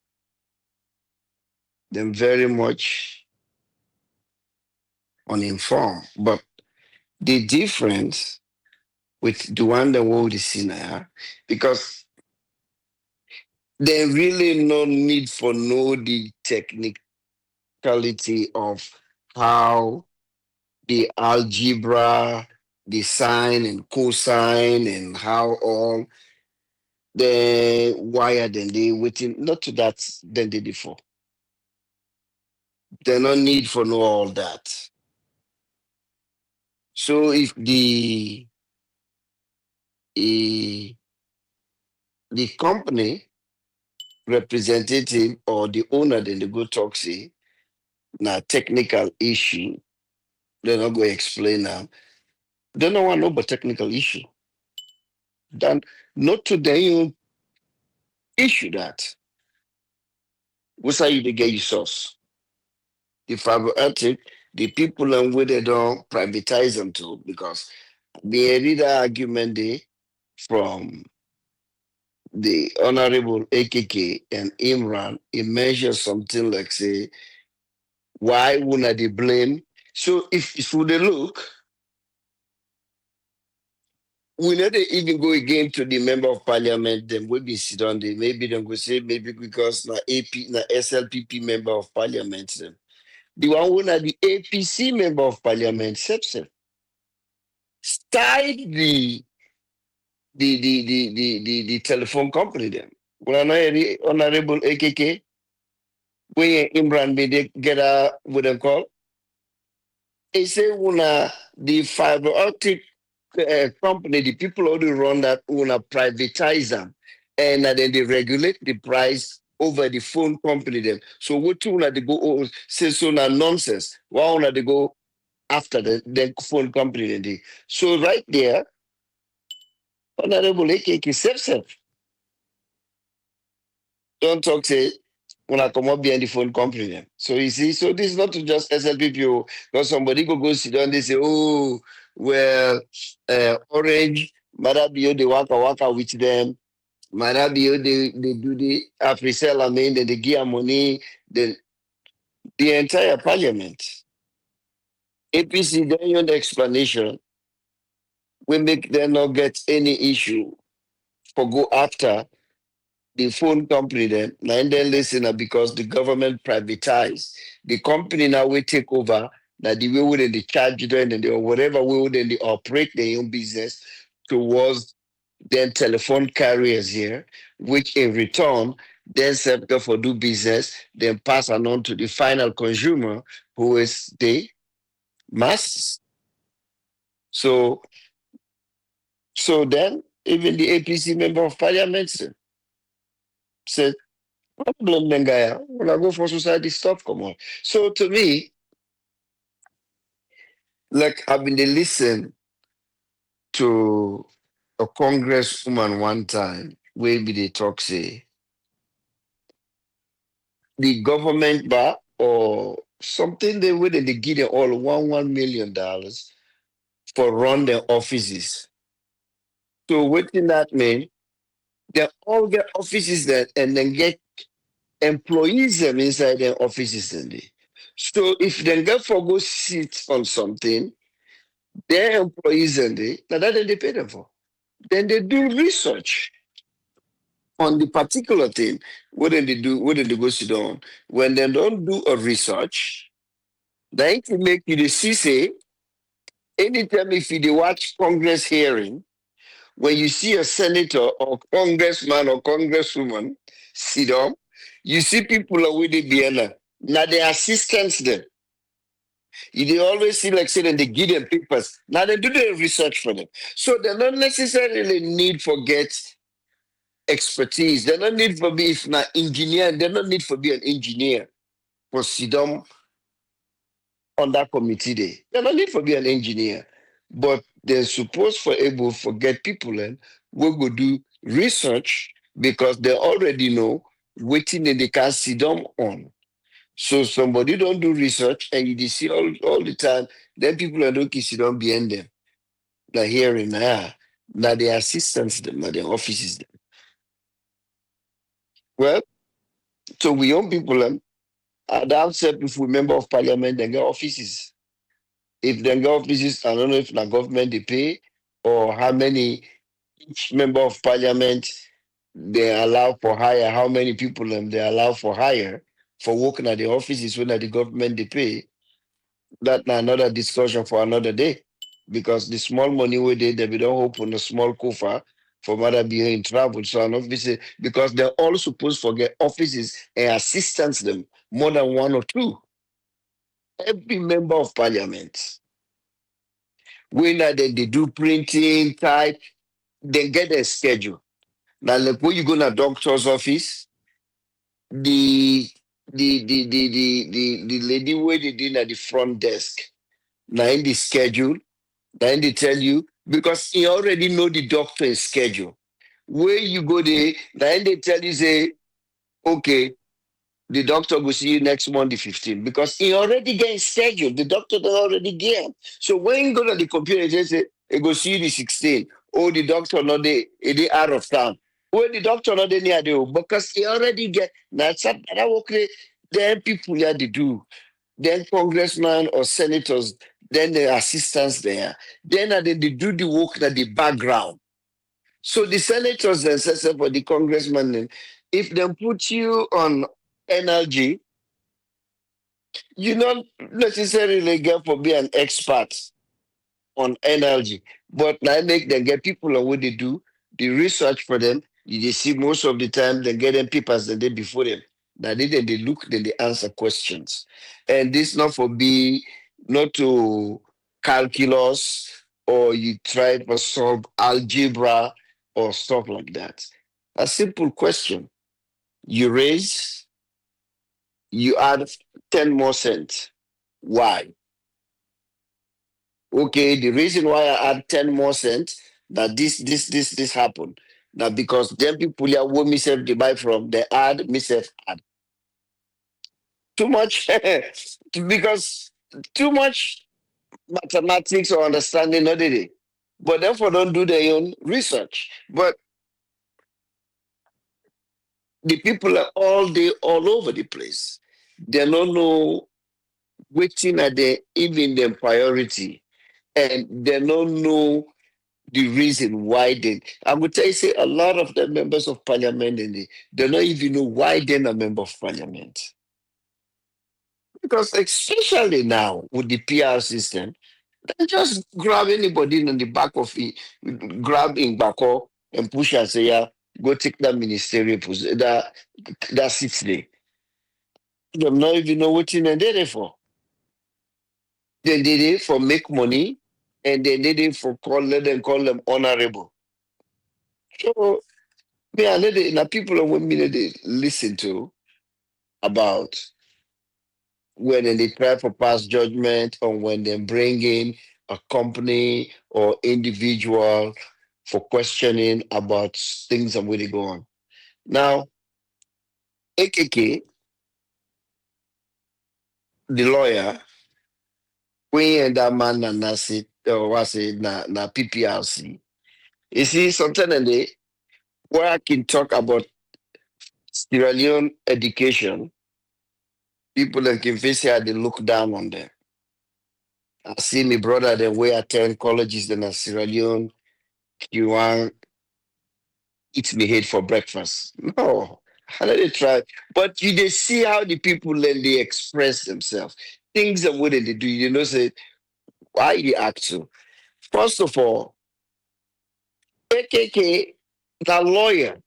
very much uninformed. But the difference with the one that we see now, because they really no need for know the technicality of how the algebra, the sine and cosine, and how all the wire then they waiting not to that than they before. They no need for know all that. So if the company representative or the owner then they go talk say na technical issue, they're not going to explain now. They don't want to know about technical issue. Then not today you issue that. What's how you to get your source? The fiber optic, the people and where they don't privatize them too, because the reader argument they from the Honorable AKK and Imran, it measures something like say, why wouldn't they blame? So if we they look, we not even go again to the member of parliament, then we be sit on the maybe they go say maybe because na SLPP member of parliament them. The one who na the APC member of parliament style the telephone company them. When I Honorable AKK, when Imran be they get with a call, they say una the fiber optic company, the people who run that una privatize them. and then they regulate the price over the phone company them. So what you want to go say so na nonsense. Why want to go after the phone company then they? So right there, Honorable AKK self. Don't talk say when I come up behind the phone company them. So you see, so this is not to just SLPPO because somebody go sit down, they say, oh well, Orange, Madabio, they waka with them. Marabio, they do the after-sale, I mean, they give money, the entire parliament. APC, then your explanation, we make them not get any issue for go after the phone company then, and then listen because the government privatized. The company now will take over, that the way would they charge them and they, or whatever way would they operate their own business towards then telephone carriers here, which in return then sector for do business, then pass on to the final consumer, who is the masses. So then even the APC member of parliament said, problem then guy, when I go for society stuff, come on. So to me, like I've been listening to a congresswoman one time, where be they talk say the government bar or something they would they give them all $1 million for run their offices. So what did that mean? They all get offices there and then get employees them inside their offices then they. So if they get for go sit on something, their employees and they now that they pay them for. Then they do research on the particular thing. What did they do? What did they go sit down? When they don't do a research, then it make you the see say anytime if you dey watch Congress hearing, when you see a senator or congressman or congresswoman sit down, you see people are with the BNN. Now the assistants them. You dey always see like say them they give them papers. Now they do the research for them. So they don't necessarily need for get expertise. They don't need for be if not engineer, they don't need for be an engineer for sit down on that committee day. They don't need for be an engineer, but they're supposed for able to get people in we go do research because they already know waiting in they can sit down on. So somebody don't do research and you dey see all the time, then people are looking sit down behind them. They're hearing now the assistants them, now their offices them. Well, so we own people and I've said if we member of parliament, they get offices. If they get offices, I don't know if the government they pay or how many each member of parliament they allow for hire, how many people they allow for hire for working at the offices when the government they pay. That's another discussion for another day. Because the small money we did, they don't open a small coffer for mother being in travel. So an office because they're all supposed to get offices and assistants them more than one or two. Every member of parliament. When they do printing, type, they get a schedule. Now, like when you go to a doctor's office, the lady waiting at the front desk, now in the schedule, then they tell you because he already know the doctor's schedule. Where you go there, then they tell you say, okay, the doctor will see you next month, the 15th, because he already get scheduled. The doctor don already get am. So when you go to the computer, they say, he go see you the 16th. Oh, the doctor not there, he dey out of town. Well, the doctor not there near there, because he already get, that's that work then people here they do. Then congressmen or senators, then the assistants there. Then they do the work at the background. So the senators then says for the congressman, if they put you on NLG, you not necessarily get for be an expert on NLG, but now make them get people on what they do, the research for them. You see most of the time they get them papers the day before them. Now they look, then they answer questions. And this not for be not to calculus or you try to solve algebra or stuff like that. A simple question. You raise, you add 10 more cents. Why? Okay, the reason why I add 10 more cents that this happened. Now because them people here who myself they buy from, they add myself add. Too much because too much mathematics or understanding, not they. But therefore don't do their own research. But the people are all day all over the place. They don't know waiting at the even their priority. And they don't know the reason why they. I would tell you, say a lot of the members of parliament and they don't even know why they're a member of parliament. Because especially now with the PR system, they just grab anybody in the back of it, grab in Bako and push and say, yeah, go take that ministerial position, that seat there. They not even know what they're there for. They did it for make money, and they did it for call them honorable. So me, I let now people are me they listen to about when they try for past judgment or when they bring in a company or individual for questioning about things and where they go on. Now, AKK, the lawyer, we and that man and that's it, or was it na PPRC. You see, sometimes they where I can talk about Sierra Leone education, people that can face how they look down on them. I see my brother the way attend colleges in Sierra Leone, you want eat me head for breakfast. No, I let it try. But you they see how the people then they express themselves. Things and what they do, you know, say why they act so. First of all, AKK, the lawyer,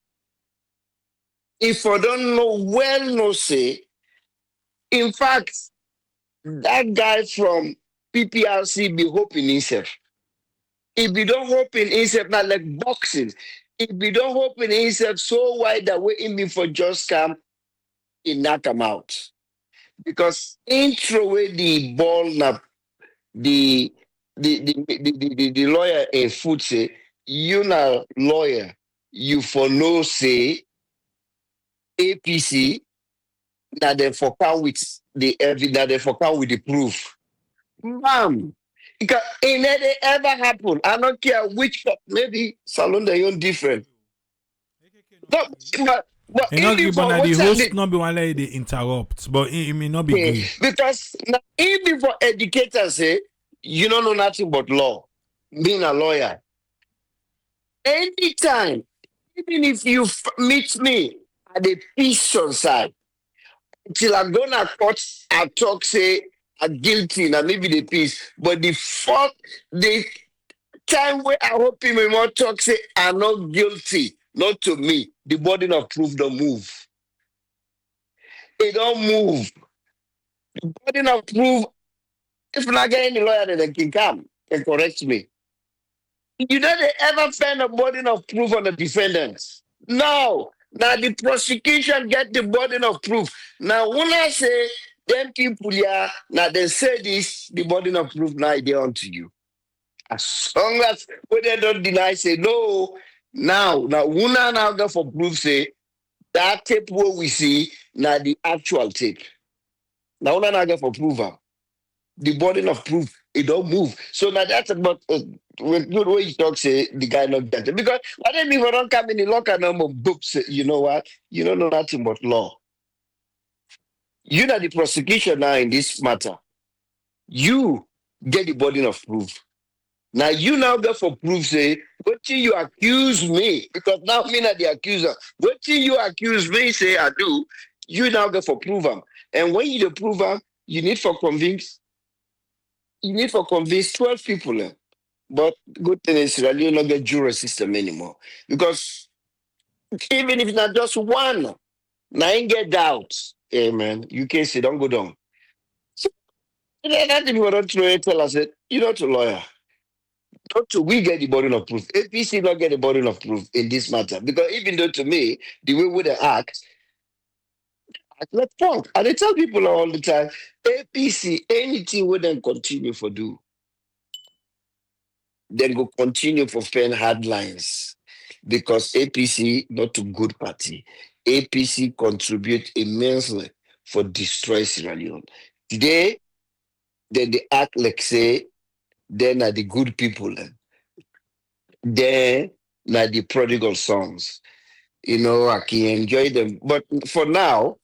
if I don't know well no say, in fact, that guy from PPRC be hoping himself. If you don't hope in himself, not like boxing. If you don't hope in himself so wide that way in me for just come, he knock him out. Because in throw away the ball now the lawyer in foot say, you now lawyer, you for no say APC that they for come with the evidence, that they for come with the proof. Ma'am, because it never ever happen. I don't care which maybe salon they own different. No, but And not even give for the what's host not be one like they interrupt, but it may not be okay, good. because now, even for educators say you don't know nothing but law, being a lawyer. Anytime, even if you meet me at the peace side, till I'm gonna court, I talk say I'm guilty, now maybe the peace. But the time where I hope him more talk say I'm not guilty, not to me. The burden of proof don't move. It don't move. The burden of proof. If not get any lawyer, then they can come and correct me. You know they ever find a burden of proof on the defendants? No. Now the prosecution get the burden of proof. Now when I say them people here, now they say this, the burden of proof now they onto you. As long as when they don't deny, say no. Now una now go for proof say that tape what we see now the actual tape. Now una now go for proof am. The burden of proof it don't move. So now that's about when good way you talk say the guy not better because why don't people don't come in the locker number books? You know what? You don't know nothing but law. You know the prosecution now in this matter. You get the burden of proof. Now you now go for proof say what you accuse me because now me not the accuser. What you accuse me say I do. You now go for prove them. And when you prove them, you need for convince. You need for convince 12 people. But good thing is that you not get jury system anymore. Because even if it's not just one, now ain't get doubts. Hey man, you can't say don't go down. So that people don't try to tell us it, you're not a lawyer. Not to we get the burden of proof. APC not get the burden of proof in this matter. Because even though to me, the way we they act like punk. And I tell people all the time, APC, anything we them continue for do, then go continue for pen hard lines. Because APC not a good party. APC contribute immensely for destroy Sierra Leone. Today, then they act like say they're the good people. They're not the prodigal sons. I can enjoy them. But for now,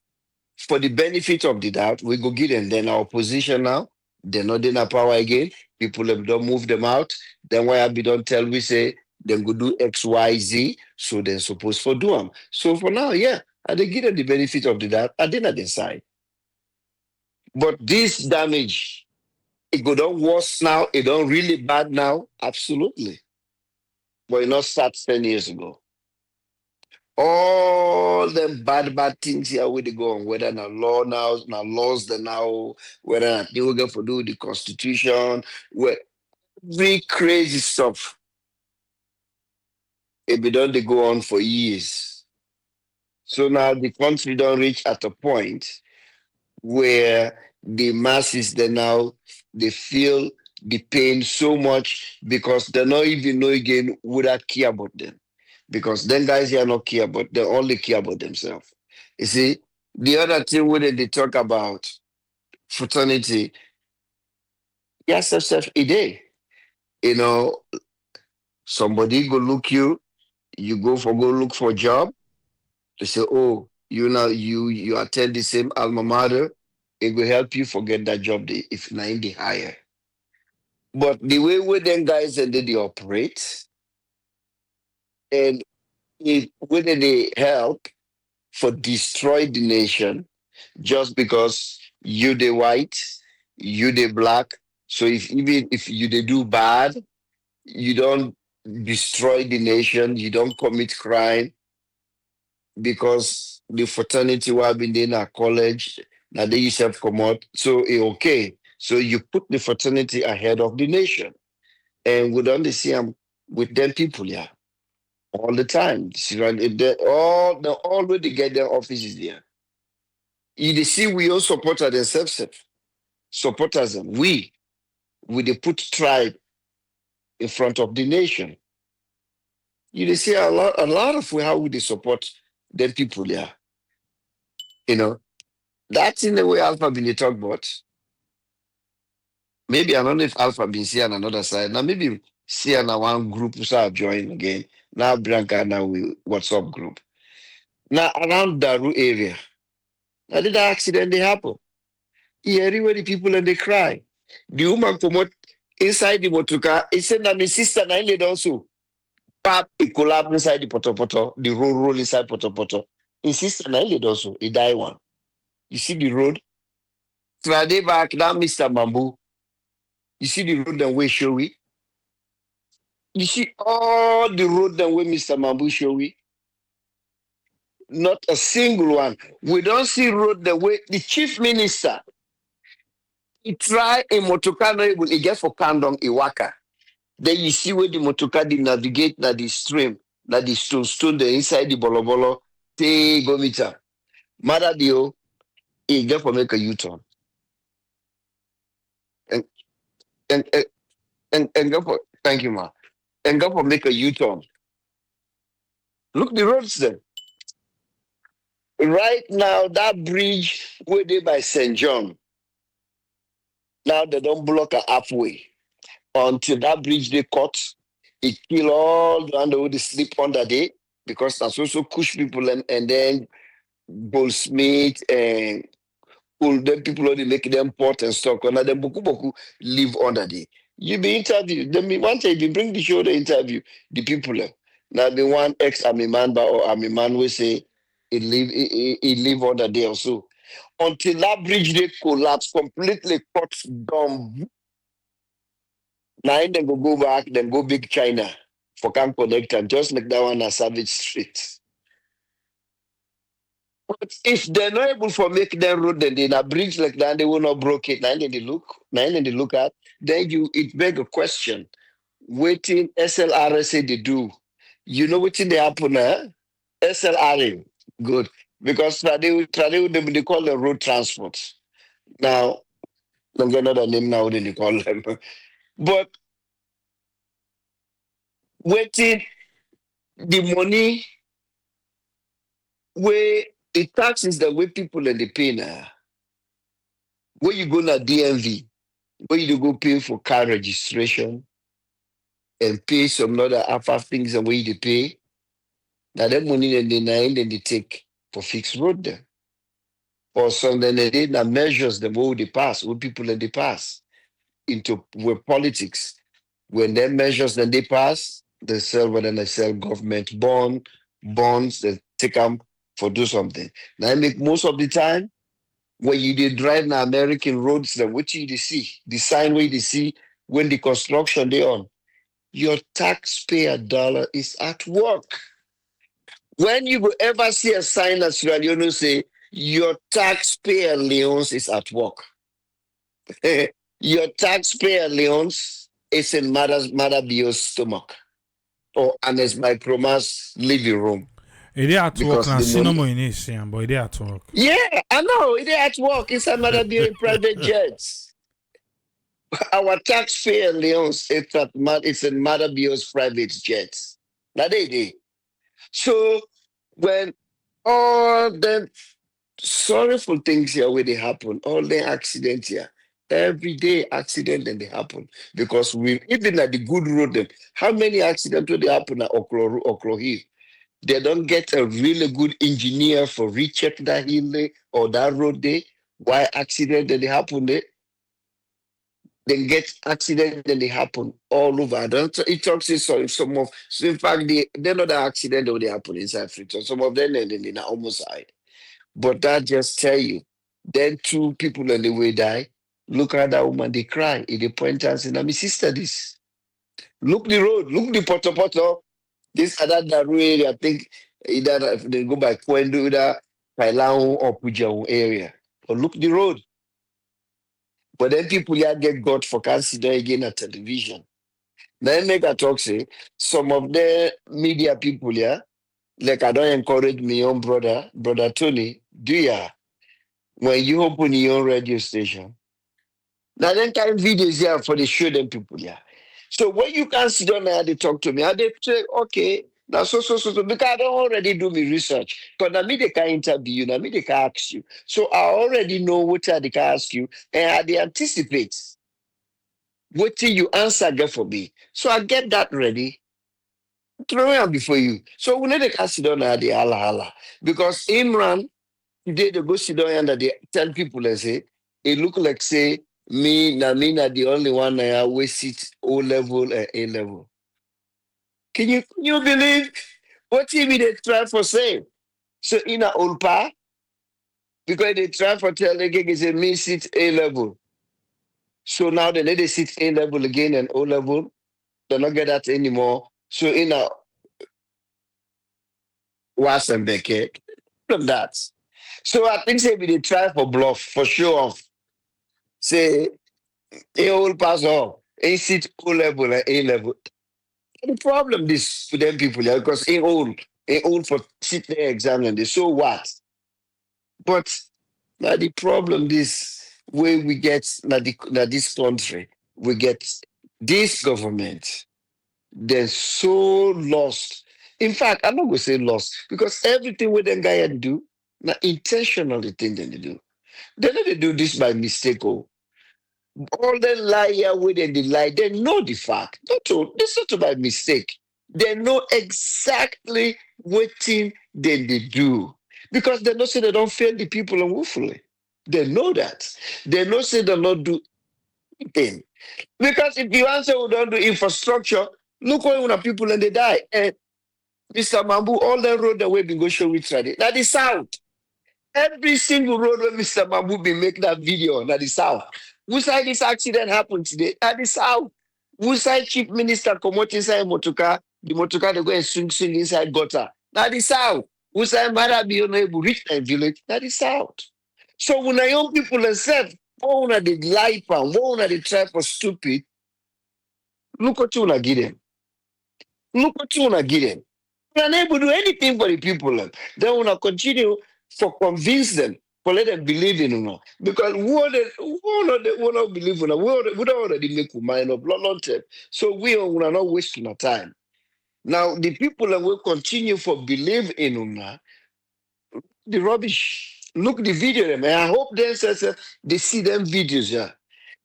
for the benefit of the doubt, we go give them. Then our opposition now, they're not in our power again. People have don't move them out. Then why we don't tell we say then go do X, Y, Z. So they're supposed to do them. So for now, yeah, I they give them the benefit of the doubt. I didn't decide. But this damage, it go down worse now. It don't really bad now. Absolutely. But it not start 10 years ago. All them bad things here where they go on, whether na law now laws the now, whether not they will get for do with the constitution, where very crazy stuff. It be done they go on for years. So now the country don't reach at a point where the masses they feel the pain so much because they not even know again would I care about them. Because them guys here not care about they only care about themselves. You see, the other thing where they talk about fraternity, yes, self a day. Somebody go look you, you go look for a job. They say, oh, you attend the same alma mater, it will help you forget that job if not in the higher. But the way with them guys and they operate, and whether they help for destroy the nation just because you the white, you the black. So even if you they do bad, you don't destroy the nation, you don't commit crime because the fraternity will have been in a college, now they yourself come out. So okay. So you put the fraternity ahead of the nation. And we don't see them with them people, yeah. All the time. See, right? They already get their offices there. You see, we all support themselves, supporters them. We they put tribe in front of the nation. You see a lot of how we they support them people there. That's in the way Alpha been talk about. Maybe I don't know if Alpha been see on another side. Now maybe see on one group so I join again. Now Bianca now we WhatsApp group. Now around Daru area. Now did that accident they happen? Everywhere the people and they cry. The woman come out inside the motoka. He said that my sister na lady also. Pap, he collapsed inside the poto, the roll inside poto. His sister na lady also. He die one. You see the road? Friday back, now Mr. Bamboo. You see the road and way show we? You see all the road and way Mr. Bamboo show we? Not a single one. We don't see road the way the chief minister he try a motocar not able to get for Kandong Iwaka. Then you see where the motocar they navigate na the stream, na the stone the inside the bolobolo, te go meter. Mother dio, he get for make a U-turn. And and go for thank you, ma. And go for make a U-turn. Look the roads then. Right now, that bridge where they by St. John. Now they don't block a halfway. Until that bridge they cut, it kill all the under the sleep under there because that's also push people and then Goldsmith and pull them people only make them port and stock under them boku live under there. You be interviewed. Then me one time you bring the show the interview the people. Now the one ex army member or army man will say he live under there also. Until that bridge they collapse completely cut down. Now then go back, then go big China for Camp Connect and just like that one as Savage Street. But if they're not able to make them road, then they a bridge like that, they will not broke it. Now then they look at, then it beg a question. waiting SLRSA they do. You know what they happen now? SLRA. Good. Because they call the road transport. Now, I'm going to name now they call them. But waiting the money where the taxes the way people and they pay now. Where you go na DMV, where you go pay for car registration and pay some other alpha things and where you dey pay. Now that money then they take for fixed road there. Or some then they did measures the way they pass, where people and they pass into where politics. When they measures then they pass, they sell whether they sell government bonds, they take them for do something. Now I make most of the time when you dey drive na American roads, then what you dey see, the sign where you see when the construction they on, your taxpayer dollar is at work. When you go ever see a sign that Sierra Leone say your taxpayer Leons is at work. Your taxpayer Leons is in Mother Bio's stomach or Anes Micromas living room. It is at work Because now. the See no money- more in this, but it is at work. Yeah, I know. It is at work. It's another Bio private jets. Our taxpayer Leons, it's in Mother Bio's private jets. Now they did. So when all them sorrowful things here where they happen, all the accidents here, every day accident then they happen. Because we even at the good road them, how many accidents will they happen at Oklo Hill? They don't get a really good engineer for recheck that hill there or that road there. Why accident then they happen there? Then get accident, then they happen all over. I don't. It talks in some of. So in fact, they know the accident that they happen inside Freetown. Some of them then they are almost side. But that just tell you. Then two people on the way die. Look at that woman. They cry. They point and say, "Na my sister this. Look the road. Look the poto. This other Daru area. I think either they go by Kwendo, either Pailao or Pujao area. But look the road. But then people here get got for consider again at television. Then make a talk say some of the media people here, like I don't encourage my own brother Tony, do ya when you open your own radio station. Now then kind videos here for the show them people here. So when you can sit down there, they talk to me, and they say, okay, now so because I don't already do my research. Because now me they can interview you, now me they can ask you. So I already know what they can ask you, and I they anticipate what you answer get for me. So I get that ready. Throw it before you. So we need to can sit down there, the hala. Because Imran, today they go sit down and they tell people and say, it look like say me na the only one I always sit O level and A level. Can you believe what TV they try for say? So in a old pa, because they try for tell again say me sit A level. So now they need to sit A level again and O level. They not get that anymore. So in a was and Beckett from that. So I think say we they try for bluff for show off. Say a old pass off. A sit O level and A level. The problem this for them people yeah, because ain't old for sit there exam and they so what? But now the problem this way we get now this country, we get this government, they're so lost. In fact, I'm not gonna say lost because everything with them guy do, now intentionally thing they do. They don't do this by mistake. Oh. All the liar with the lie, they know the fact. This not by mistake. They know exactly what thing they do. Because they know say they don't fail the people unwillfully. They know that. They know say they not do anything. Because if you answer we don't do infrastructure, look when people and they die. And Mr. Mambu, all the road that we've been going show with Friday. That is south. Every single road where Mr. Mambu been make that video on that is south. Who side this accident happened today? That is south. Who side chief minister come out inside motoka? The motoka they go and swing inside gutter. That is south. Who side mother be unable reach that village? That is south. So when the young people themselves, one of the lie pan, one of the try for stupid, Look what you wanna get them. Look what you wanna get them. We're unable to do anything for the people. They wanna continue for convince them, for let them believe in you. Because we wanna believe in we don't already make our mind up long term. So we wanna not waste our time. Now the people that will continue for believe in una, the rubbish. Look the video them. And I hope they see them videos, yeah.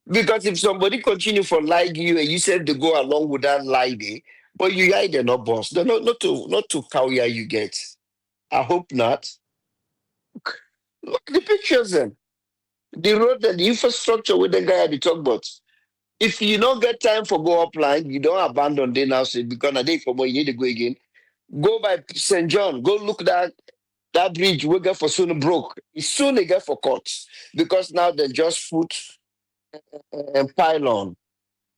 Because if somebody continue for lying you and you said they go along with that lie, but you guys they're not boss. They're not to cow you get. I hope not. Look at the pictures then. The road and the infrastructure with the guy at the talk about. If you don't get time for go upline, you don't abandon the now say because I think for more you need to go again. Go by St. John. Go look that bridge we get for soon broke. It's soon they get for cuts because now they just put pylon.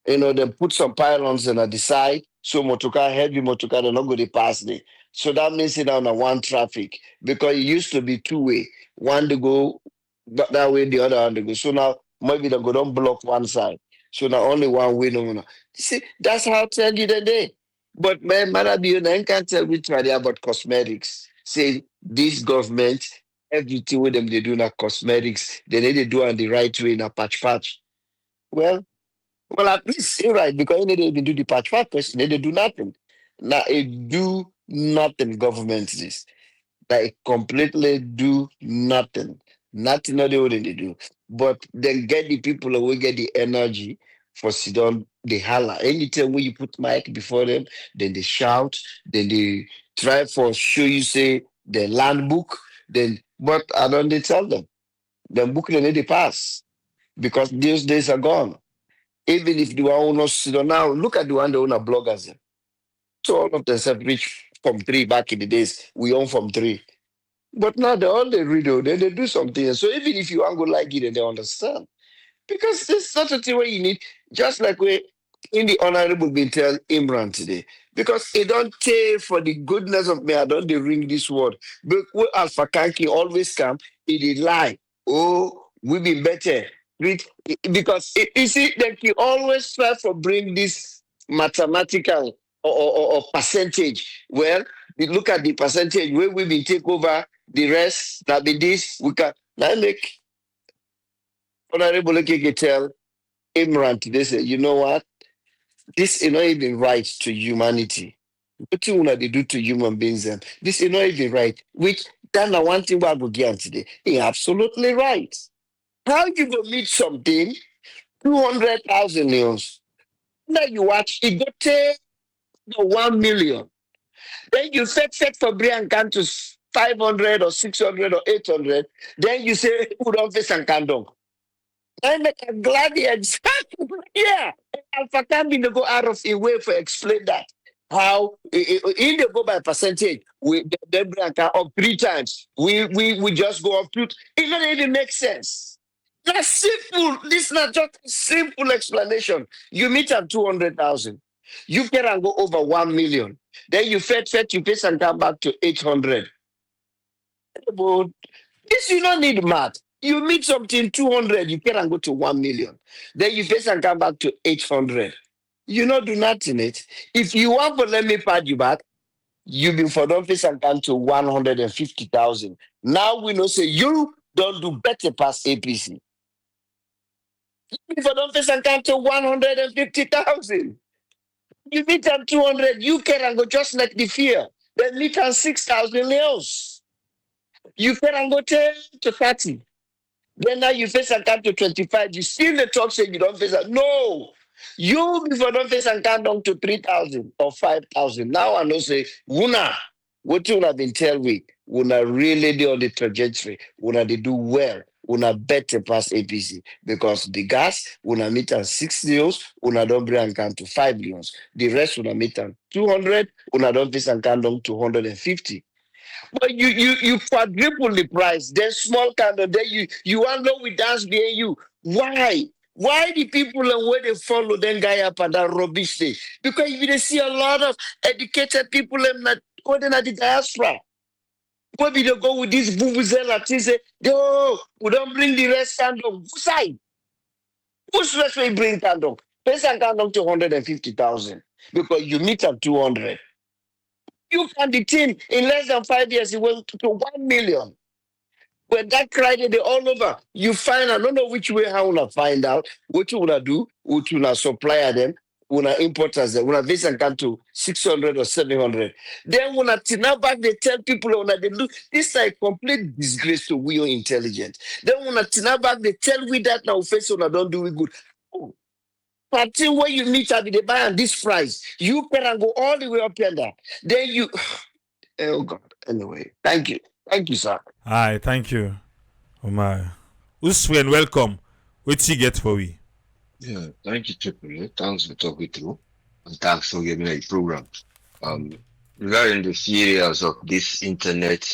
They put some pylons in at the side, so motorcar, heavy motorcar, they're not going to pass there. So that means it down on one traffic because it used to be two-way. One to go that way, the other one to go. So now maybe they go don't block one side. So now only one way. No. You see, that's how tell you the day. But man, you can't tell me about cosmetics. Say this government, everything with them they do not cosmetics. They need to do it the right way in a patch. Well, at least you're right because you need to even do the patch 5%, they do nothing. Now it do nothing, government this. Like completely do nothing. Nothing not the only they do. But then get the people who will get the energy for sit down, they holler. Anytime when you put mic before them, then they shout, then they try for show you say the land book, then but I don't they tell them. The book they need to pass because those days are gone. Even if the one who not sit down now, look at the one that own bloggers. So all of them have reached from 3 back in the days. We own from 3. But now they all they read, then they do something. So even if you want to go like it, then they understand. Because this not a thing where you need, just like we in the honorable been tell Imran today. Because it don't take for the goodness of me, I don't they ring this word. But where Alpha Kanki always come, it is lie. Oh, we be better. Because you see, that you always try to bring this mathematical or percentage. Well, we look at the percentage where we will take over the rest, that be this, we can now make Honorable Okeke tell Imran today, say, you know what? This is not even right to humanity. What you want to do to human beings, them? This is not even right. Which then I one thing about Bugian today. He absolutely right. How you go meet something 200,000 neons? Now you watch it go take 1 million. Then you set for Brian can to 500 or 600 or 800. Then you say who don't face and candong. I'm glad he exactly yeah. Alpha can be to go out of a way for explain that. How in the go by percentage, we the Brian can up 3 times. We just go up 2. It doesn't even make sense. That's simple. This is not just a simple explanation. You meet at 200,000. You can go over 1 million. Then you fed, you pay and come back to 800. But this you don't need math. You meet something 200, you can go to 1 million. Then you pay and come back to 800. You not do nothing it. If you want to let me pad you back, you be for don't face and come to 150,000. Now we know say you don't do better past APC. If I don't face and come to 150,000. You meet at 200, you can go just like the fear. Then meet at 6,000 leos. You can go to 30. Then now you face and come to 25. You still the talk say you don't face it. No. You before don't face and come down to 3,000 or 5,000. Now I know say, Wuna, what you have been tell we, Wuna really do on the trajectory. Wuna they do well. Una better pass APC because the gas una meet at 6 millions, una don't bring and count to 5 millions. The rest una meet at 200, una don't face and count down to 150. But you quadruple the price. Then small candle. Then you want know we dance behind you. Why? Why the people and where they follow then guy up and that rubbish thing? Because you they see a lot of educated people and not going at the diaspora. Where we don't go with this vuvuzela thing say, yo, we don't bring the rest candle. Whose side? Whose rest we bring candle? Person can up to 150,000 because you meet at 200. You can the team in less than 5 years, it went to 1 million. When that cried they all over, you find, I don't know which way how wanna find out, what you wanna do, what you wanna supply them, wanna importers them, wanna visa come to 600 or 700. Then wanna now back they tell people wanna they do this is a complete disgrace to we are intelligent. Then wanna now back they tell we that now face wanna don't do it good. Oh, party where you meet at the buy and this price, you can go all the way up yonder. Then you oh God. Anyway, thank you. Thank you, sir. Aye, thank you. Omar. Uswen, welcome. What you get for we? Yeah, thank you, Triple. Thanks for talking through. And thanks for giving me a program. Regarding the areas of this internet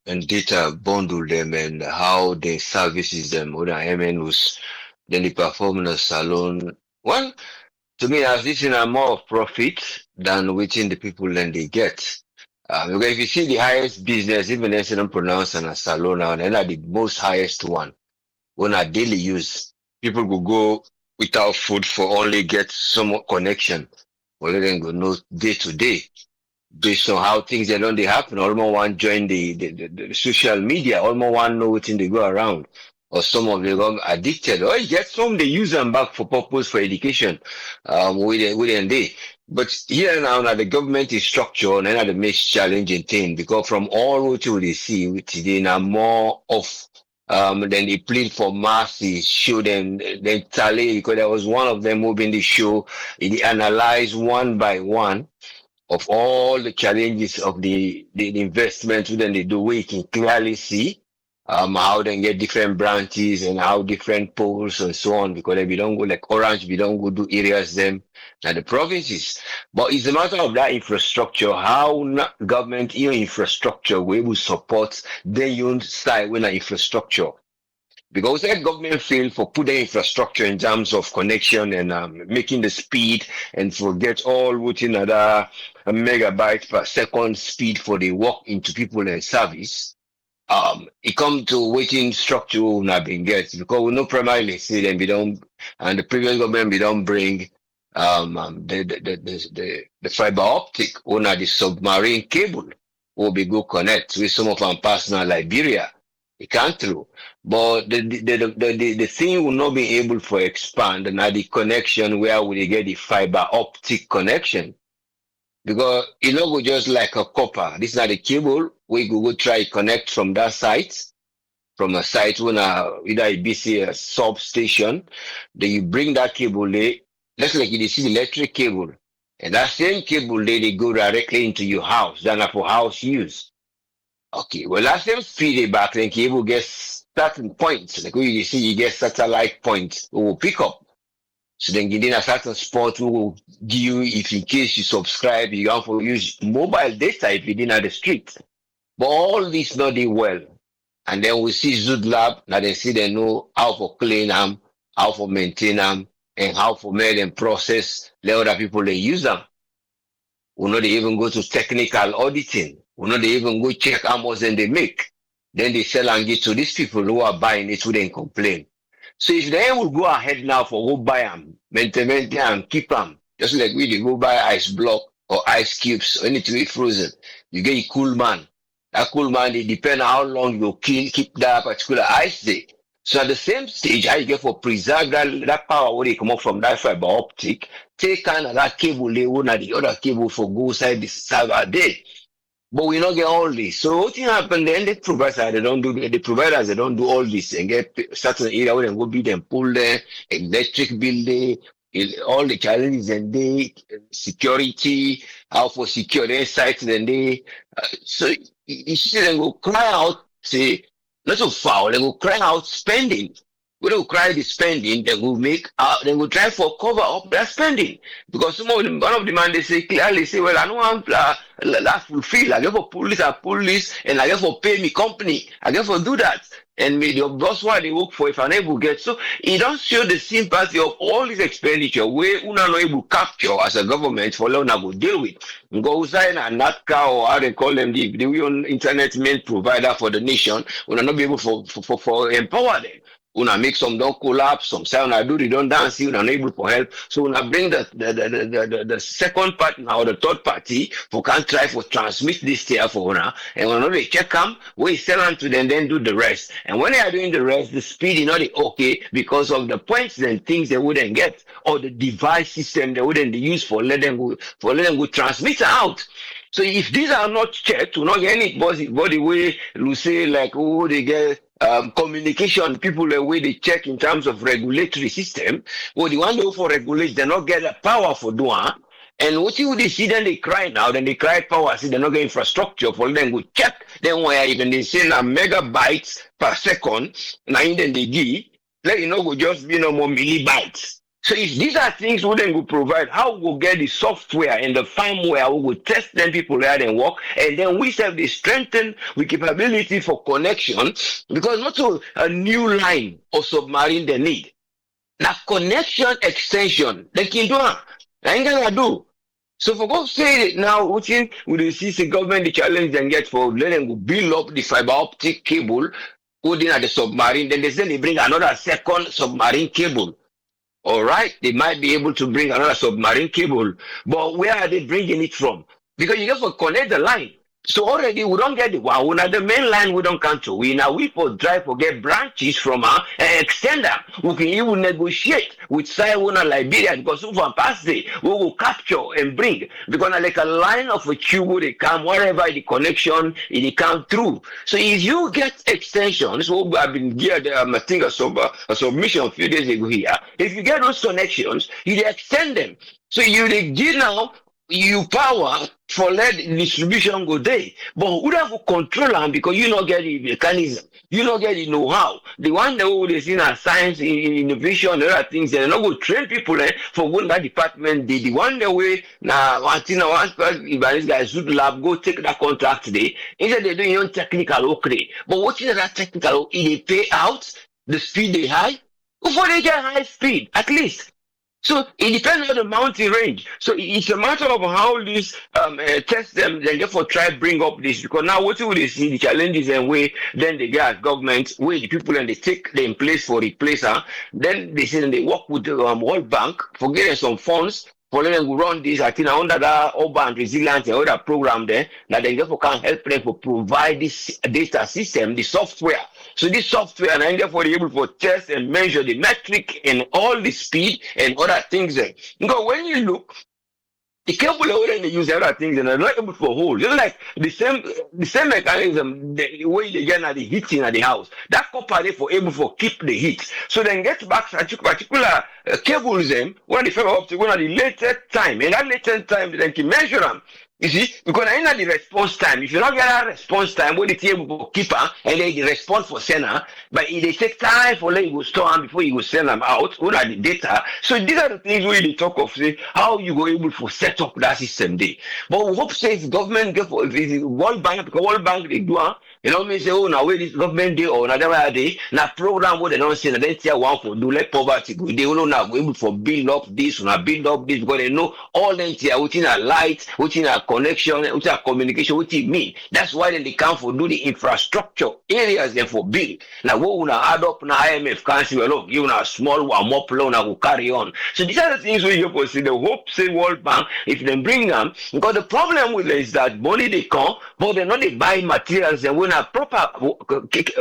and data bundle them and how they services them, or the MNUs, then they perform in a salon. Well, to me, as this is more of profit than within the people then they get. Because if you see the highest business, even if they don't pronounce in a salon now, they're not the most highest one. When I daily use, people will go without food for only get some connection. Or they can go know day to day. Based on how things they don't they happen. Almost one join the social media, almost one know what they go around. Or some of them go addicted. Or you get some they use them back for purpose for education. Within day. But here now the government is structured and the most challenging thing because from all what you see today now more of then they plead for mercy, show them then tally because there was one of them moving the show, he analyzed one by one of all the challenges of the investment then they do we can clearly see how they get different branches and how different poles and so on because if we don't go like Orange, we don't go do areas them and the provinces. But it's a matter of that infrastructure, how government your infrastructure we will support then you side when infrastructure. Because that government failed for putting infrastructure in terms of connection and making the speed and forget all within another megabyte per second speed for the walk into people and service. It come to waiting structure we not been get because we know primarily see them we don't and the previous government we don't bring the fiber optic or not the submarine cable will be go connect with some of our personal Liberia. It can't through. But the thing will not be able to expand and the connection where we get the fiber optic connection. Because it not go just like a copper. This is not the cable. We go try connect from that site, from a site when either it be a substation. Then you bring that cable there. That's like you see the electric cable. And that same cable there, they go directly into your house. They're not for house use. Okay, well, that same speed back then cable gets certain points. Like you see, you get satellite points who will pick up. So then you a certain spot who will give you, if in case you subscribe, you have to use mobile data if you didn't have the street. But all this not do well. And then we see Zood Lab, now they see they know how to clean them, how to maintain them, and how to make them process, let other people they use them. We know they even go to technical auditing. We know they even go check how much then they make. Then they sell and give to these people who are buying it who then complain. So if they will go ahead now for go buy them, maintain them, keep them, just like we go buy ice block or ice cubes or anything to be frozen, you get a cool man. That cool man, they depend on how long you keep that particular ice there. So at the same stage, how you get for preserve that power where they come up from that fiber optic, take kind of that cable they one and the other cable for go side the server there. But we not get all this. So what thing happen then the providers they don't do the providers they don't do all this and get certain area where they go be them pull there, electric bill there, all the challenges and they security, how for secure their sites and they so you see them go cry out, say not so foul, they go cry out spending. We don't cry the spending, they will make they will try for cover up their spending. Because one of the man they say clearly say, well, I don't want that fulfill. I get for police and I get for pay me company. I get for do that. And me the boss why they work for if I'm able to get so it don't show the sympathy of all this expenditure where una not able to capture as a government for long go deal with. Go sign and not car or how they call them the internet main provider for the nation, will not be able for empower them. Una make some don't collapse, some say una do redundancy, una unable for help. So una bring the second partner or the third party who can try for transmit this here for una. And when they check them, we sell them to them, then do the rest. And when they are doing the rest, the speed is not okay because of the points and things they wouldn't get, or the device system they wouldn't use for let them go transmit out. So if these are not checked, we not get any body way we say like oh they get communication people the way they check in terms of regulatory system. Well, the one they for regulate, they not get the power for doing. And what you would see, then they cry now, then they cry power, see they not get infrastructure for them go check. Then where even they say na megabytes per second, now then they give, let you know go just be no more millibytes. So if these are things we then will provide, how we'll get the software and the firmware, we will test them people there and work, and then we have the strengthen with capability for connection, because not a new line or submarine they need. Now connection extension, they can do it. I ain't gonna do. So for God say it now, we will see the government the challenge and get for letting go build up the fiber optic cable, putting at the submarine, then they bring another second submarine cable. All right, they might be able to bring another submarine cable, but where are they bringing it from? Because you have to connect the line. So already we don't get the one. Well, the main line we don't come to. We now we for drive for get branches from her and extend them. We can even negotiate with Saiwan Liberia because so far past day we will capture and bring because like a line of a tube they come wherever the connection it come through. So if you get extensions, what I've been geared I think a submission a few days ago here. If you get those connections, you extend them. So you give now you power for let distribution go there. But who have to control them because you not get the mechanism, you not get the know-how. The one that they see in science, innovation, and other things, they're not going to train people for going that department. The one that way now this guys should lab go take that contract today. Instead they doing your technical okay. But what is that technical? They pay out the speed they high before they get high speed at least. So it depends on the mountain range. So it's a matter of how this test them, then therefore try bring up this because now what will they see the challenges and way then they get government where the people and they take them in place for replacer. Then they say then they work with the World Bank for getting some funds for them to run this. I think under that urban resilience and other program there that they therefore can help them to provide this data system, the software. So this software and therefore they're able to test and measure the metric and all the speed and other things there. Because when you look, the cable they use other things and they're not able to hold. Just like the same mechanism, the way they get at the heating at the house. That copper they for able to keep the heat. So then get back to particular cables them when the fiber optic when at the latest time. And that latest time they can measure them. You see, because I know the response time. If you don't get that response time, when it's able to keep her and then the response for sender, but it they take time for let you go store them before you go send them out. What are the data? So these are the things where they talk of say how you go able to set up that system day. But we hope say if government get for if it's World Bank because World Bank they do you know me say oh now where this government day or another day now program what they don't say they tier one for do let poverty go. They don't now go able for build up this build up this because they know all them tier within a light, within a connection, within a communication, what it mean. That's why then they come for do the infrastructure areas then for build. Now what we add up now IMF can't see well look give a small one more plan now will carry on. So these are the things where you see the hope say World Bank if they bring them because the problem with it is that money they come but they not they buy materials and when are proper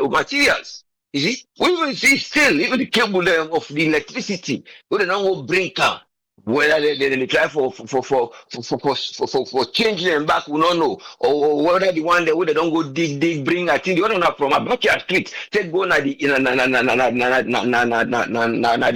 materials. You see, we will see still even the cable of the electricity, we don't bring down. Whether they try for changing them back, we don't know. Or whether the one that they don't go dig, bring. I think the other one from a backyard street, take go na the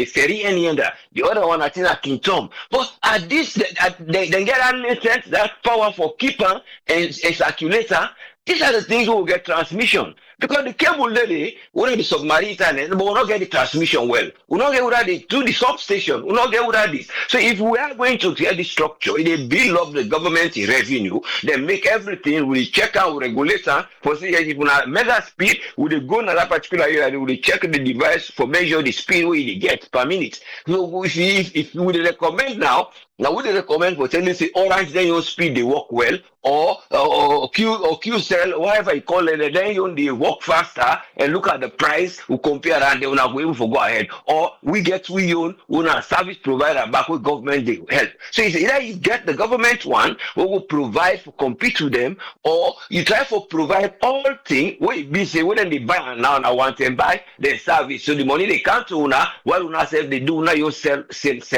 ferry and the other one I think at King Tom. But at this, they get that power for keeper and circulator. These are the things we will get transmission. Because the cable lady, we the submarine, but we not get the transmission well. We not get without the substation. We not get without this. So if we are going to get the structure, they build up the government revenue, they make everything, we check out regulator for say if we have measure speed, we go in that particular area, they will check the device for measure the speed we get per minute. So if we recommend now, Now, would they recommend for telling say orange, then you speed they work well, or Q cell, whatever you call it, then you they work faster and look at the price, we compare and they will not go able to go ahead. Or we get we own a service provider back with government they help. So it's either you get the government one who will provide for compete with them, or you try to provide all things where be say when they buy and now I want them buy the service. So the money they can't to una while una say they do now you sell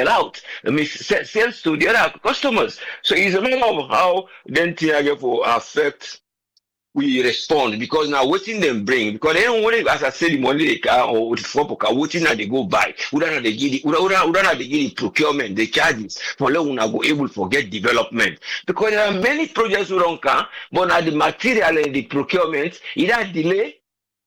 out. I mean sales to the other customers. So it's a matter of how then will affect we respond, because now waiting them bring, because they don't want, as I said, the money they can or the for waiting that they go buy, we don't they get the procurement, the charges for long go able to get development, because there are many projects who don't come, but now the material and the procurement either delay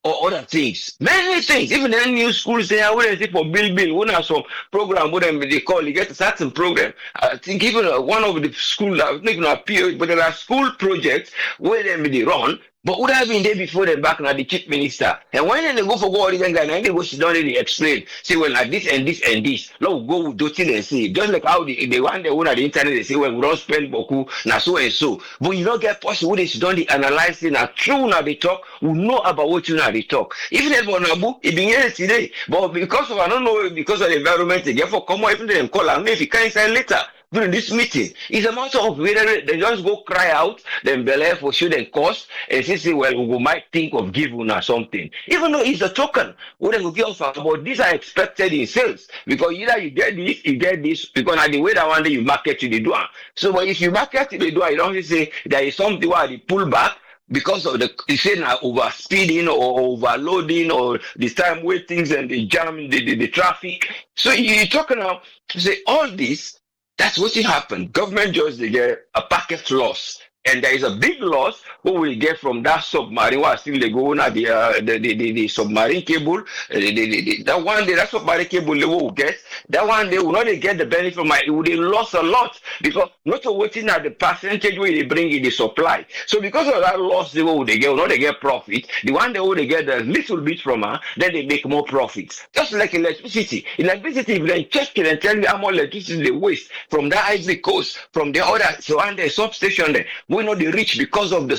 or other things. Many things. Even in new schools, they are waiting for bill. When have some program, what they call, you get a certain program. I think even one of the schools, I think not appear, but there are school projects where they run. But would have been there before them back now the chief minister. And when they go for go and they go sit down and they explain, say, well, like this and this and this. Now we go with Dotin and see. Just like how they want the one at the internet, they say, well, we don't spend boku, now so and so. But you don't get possible they sit down the analyzing and true now they talk, we know about what you know they talk. Even if on Nabu, it been here today. But because of I don't know, because of the environment, they get for come on, even them call and if you can't say later. During this meeting, it's a matter of whether they just go cry out, then believe for sure and cost, and say, well, we might think of giving or something. Even though it's a token, what they will give us, but these are expected in sales. Because either you get this, because at the way that one day you market to the door. So but if you market to the door, you don't say there is something where they pull back. Because of the overspeeding or overloading or the time waitings and the jam, the traffic. So you're talking about to say all this. That's what will happen. Government just they get a packet loss. And there is a big loss who will get from that submarine. While still they go on the submarine cable. That one day, that submarine cable they will get. That one they will not get the benefit from it. They lost a lot because not waiting at the percentage where they bring in the supply. So because of that loss, they get, not they get profit. The one they get a little bit from her, then they make more profits. Just like electricity. Electricity, if they check it and tell you how much electricity they waste from the Ivory Coast, from the other, so and the substation there. We know they reach because of the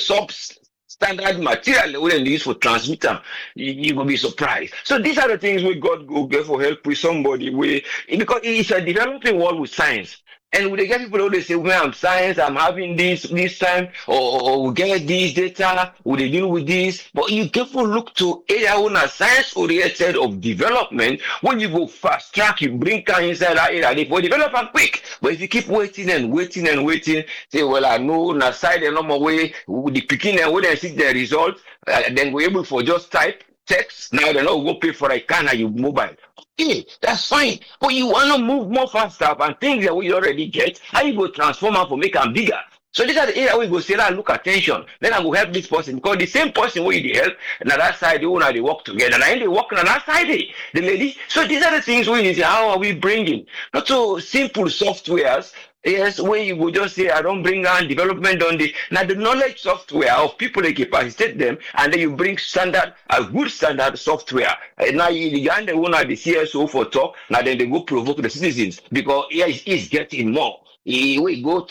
standard material we use for transmitter. You will be surprised. So these are the things we got go get for help with somebody. Because it's a developing world with science. And when they get people who they say, well, I'm science, I'm having this time, or we get this data, we they deal with this. But you careful look to area on a science oriented of development. When you go fast track, you bring can inside that area, they will develop and quick. But if you keep waiting, say, well, I know na side and no more way, the picking and when they see the result, then we're able for just type text. Now they not go pay for a can of your mobile. Okay, that's fine. But you want to move more faster and things that we already get, how you go transform them for make them bigger. So these are the area we go say that look attention. Then I will help this person because the same person where they help and on that side they work together. And they work on that side, the lady. So these are the things we need. How are we bringing? Not so simple softwares. Yes, where you would just say, I don't bring on development on the now the knowledge software of people they capacitate them, and then you bring a good standard software. And now you and the one at the CSO for talk, now then they go provoke the citizens because here is getting more. He go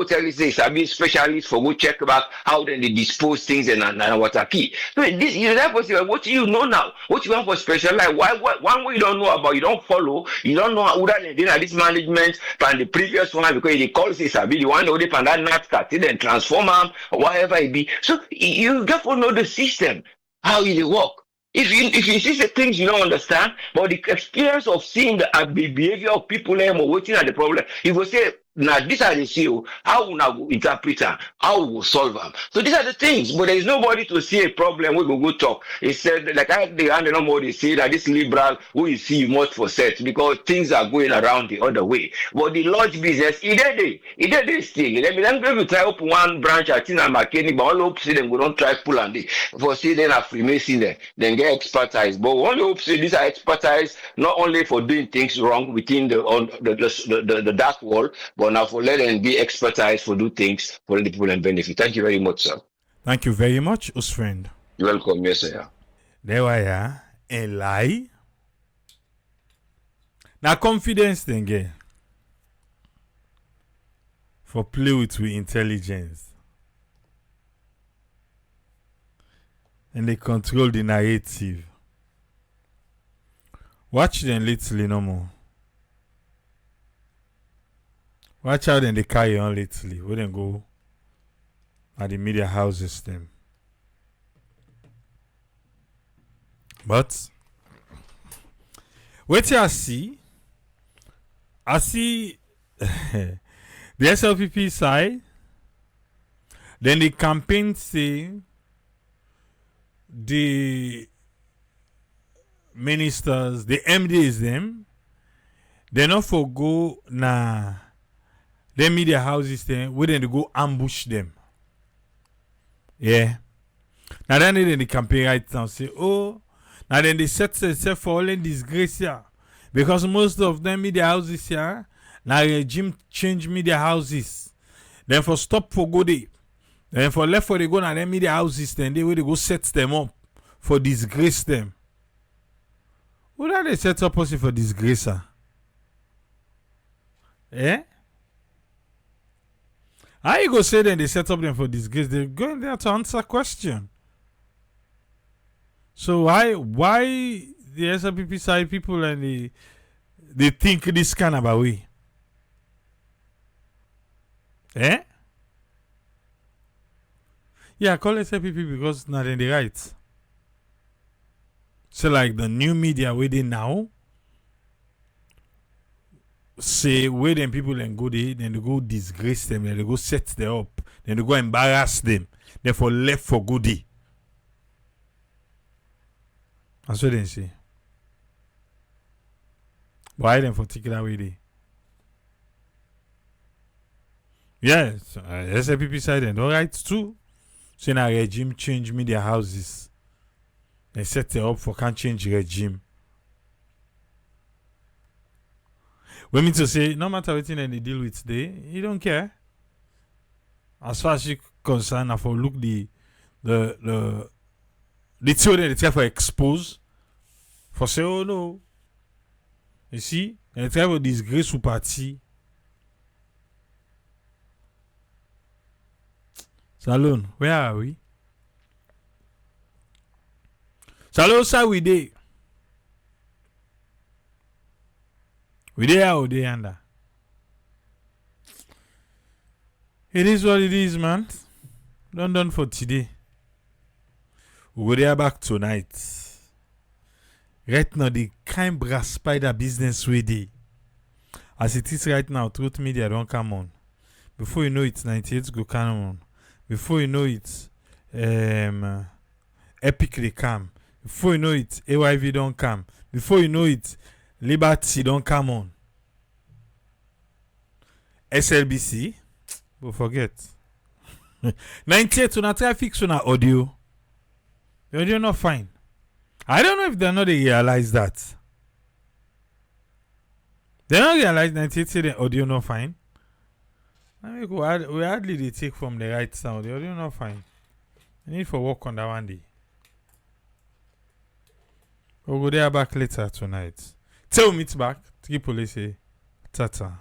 tell you say Sabi specialist for go check back how then they dispose things and what are key. So this you therefore say what you know now, what you want for specialize. Why one way you don't know about, you don't follow, you don't know how that this management and the previous one because they call say Sabi the one who they that not then transform them or whatever it be. So you therefore know the system, how it work. If you see the things you don't understand, but the experience of seeing the behavior of people or waiting at the problem, you will say, now these are the issue, how we now interpret them, how we will solve them. So these are the things, but there is nobody to see a problem we go talk. He said, like I don't know they say that this liberal we see much for set because things are going around the other way. But the large business, it did still. Let me go try up one branch at Tina McKinney, but all hope see them we don't try pull and they for see then a Freemason there, then get expertise. But one hope say these are expertise not only for doing things wrong within the dark world, but now for let them be expertise for do things for the people and benefit. Thank you very much, sir. Thank you very much, us friend. You're welcome, yes, sir. There we are. A lie. Now confidence thing again. for play with intelligence. And they control the narrative. Watch them lately no more. Watch how them they carry on lately. Where them go at the media houses them. But what I see the SLPP side. Then the campaign say the ministers, the MDs them, they not forgo na the media houses them, where then they go ambush them. Yeah. Now then they the campaign right now say, oh, now then they set themselves for all in disgrace here. Because most of them media houses here, now regime change media houses. Then for stop for go day. Then for left for they go now them media houses, then they will go set them up for disgrace them. Who are they set up also for disgrace? Eh? How you go say then they set up them for disgrace? They're going there to answer question. So why the SLPP side people and they think this kind of a way? Eh? Yeah, I call SLPP because not in the right. So like the new media where they now say where them people and go there, then they go disgrace them, then they go set them up, then they go embarrass them, then for left for goodie. That's what they say. Why them for taking away there? Yes, SLPP side and all right too. So now regime change media houses. They set it up for can't change regime. We mean to say, no matter what they deal with today, you don't care. As far as you concerned, for look the theory they try for expose, for say, oh no. You see, and they try for disgrace to party. Salon, where are we? Salon, sir, we dey. We there or they under? It is what it is, man. Done for today. We go there back tonight. Right now, the kind brass spider business we dey. As it is right now, Truth Media don't come on. Before you know it, 98 go come on. Before you know it, Epic they come. Before you know it, AYV don't come. Before you know it, Liberty don't come on. SLBC, but forget. 98 to not try fix on audio. The audio not fine. I don't know if they realize that. They don't realize 98 say the audio not fine. We hardly they take from the right sound. The audio not fine. I need for work on that one day. We'll go there back later tonight. Till we meet back. Three police say, tata.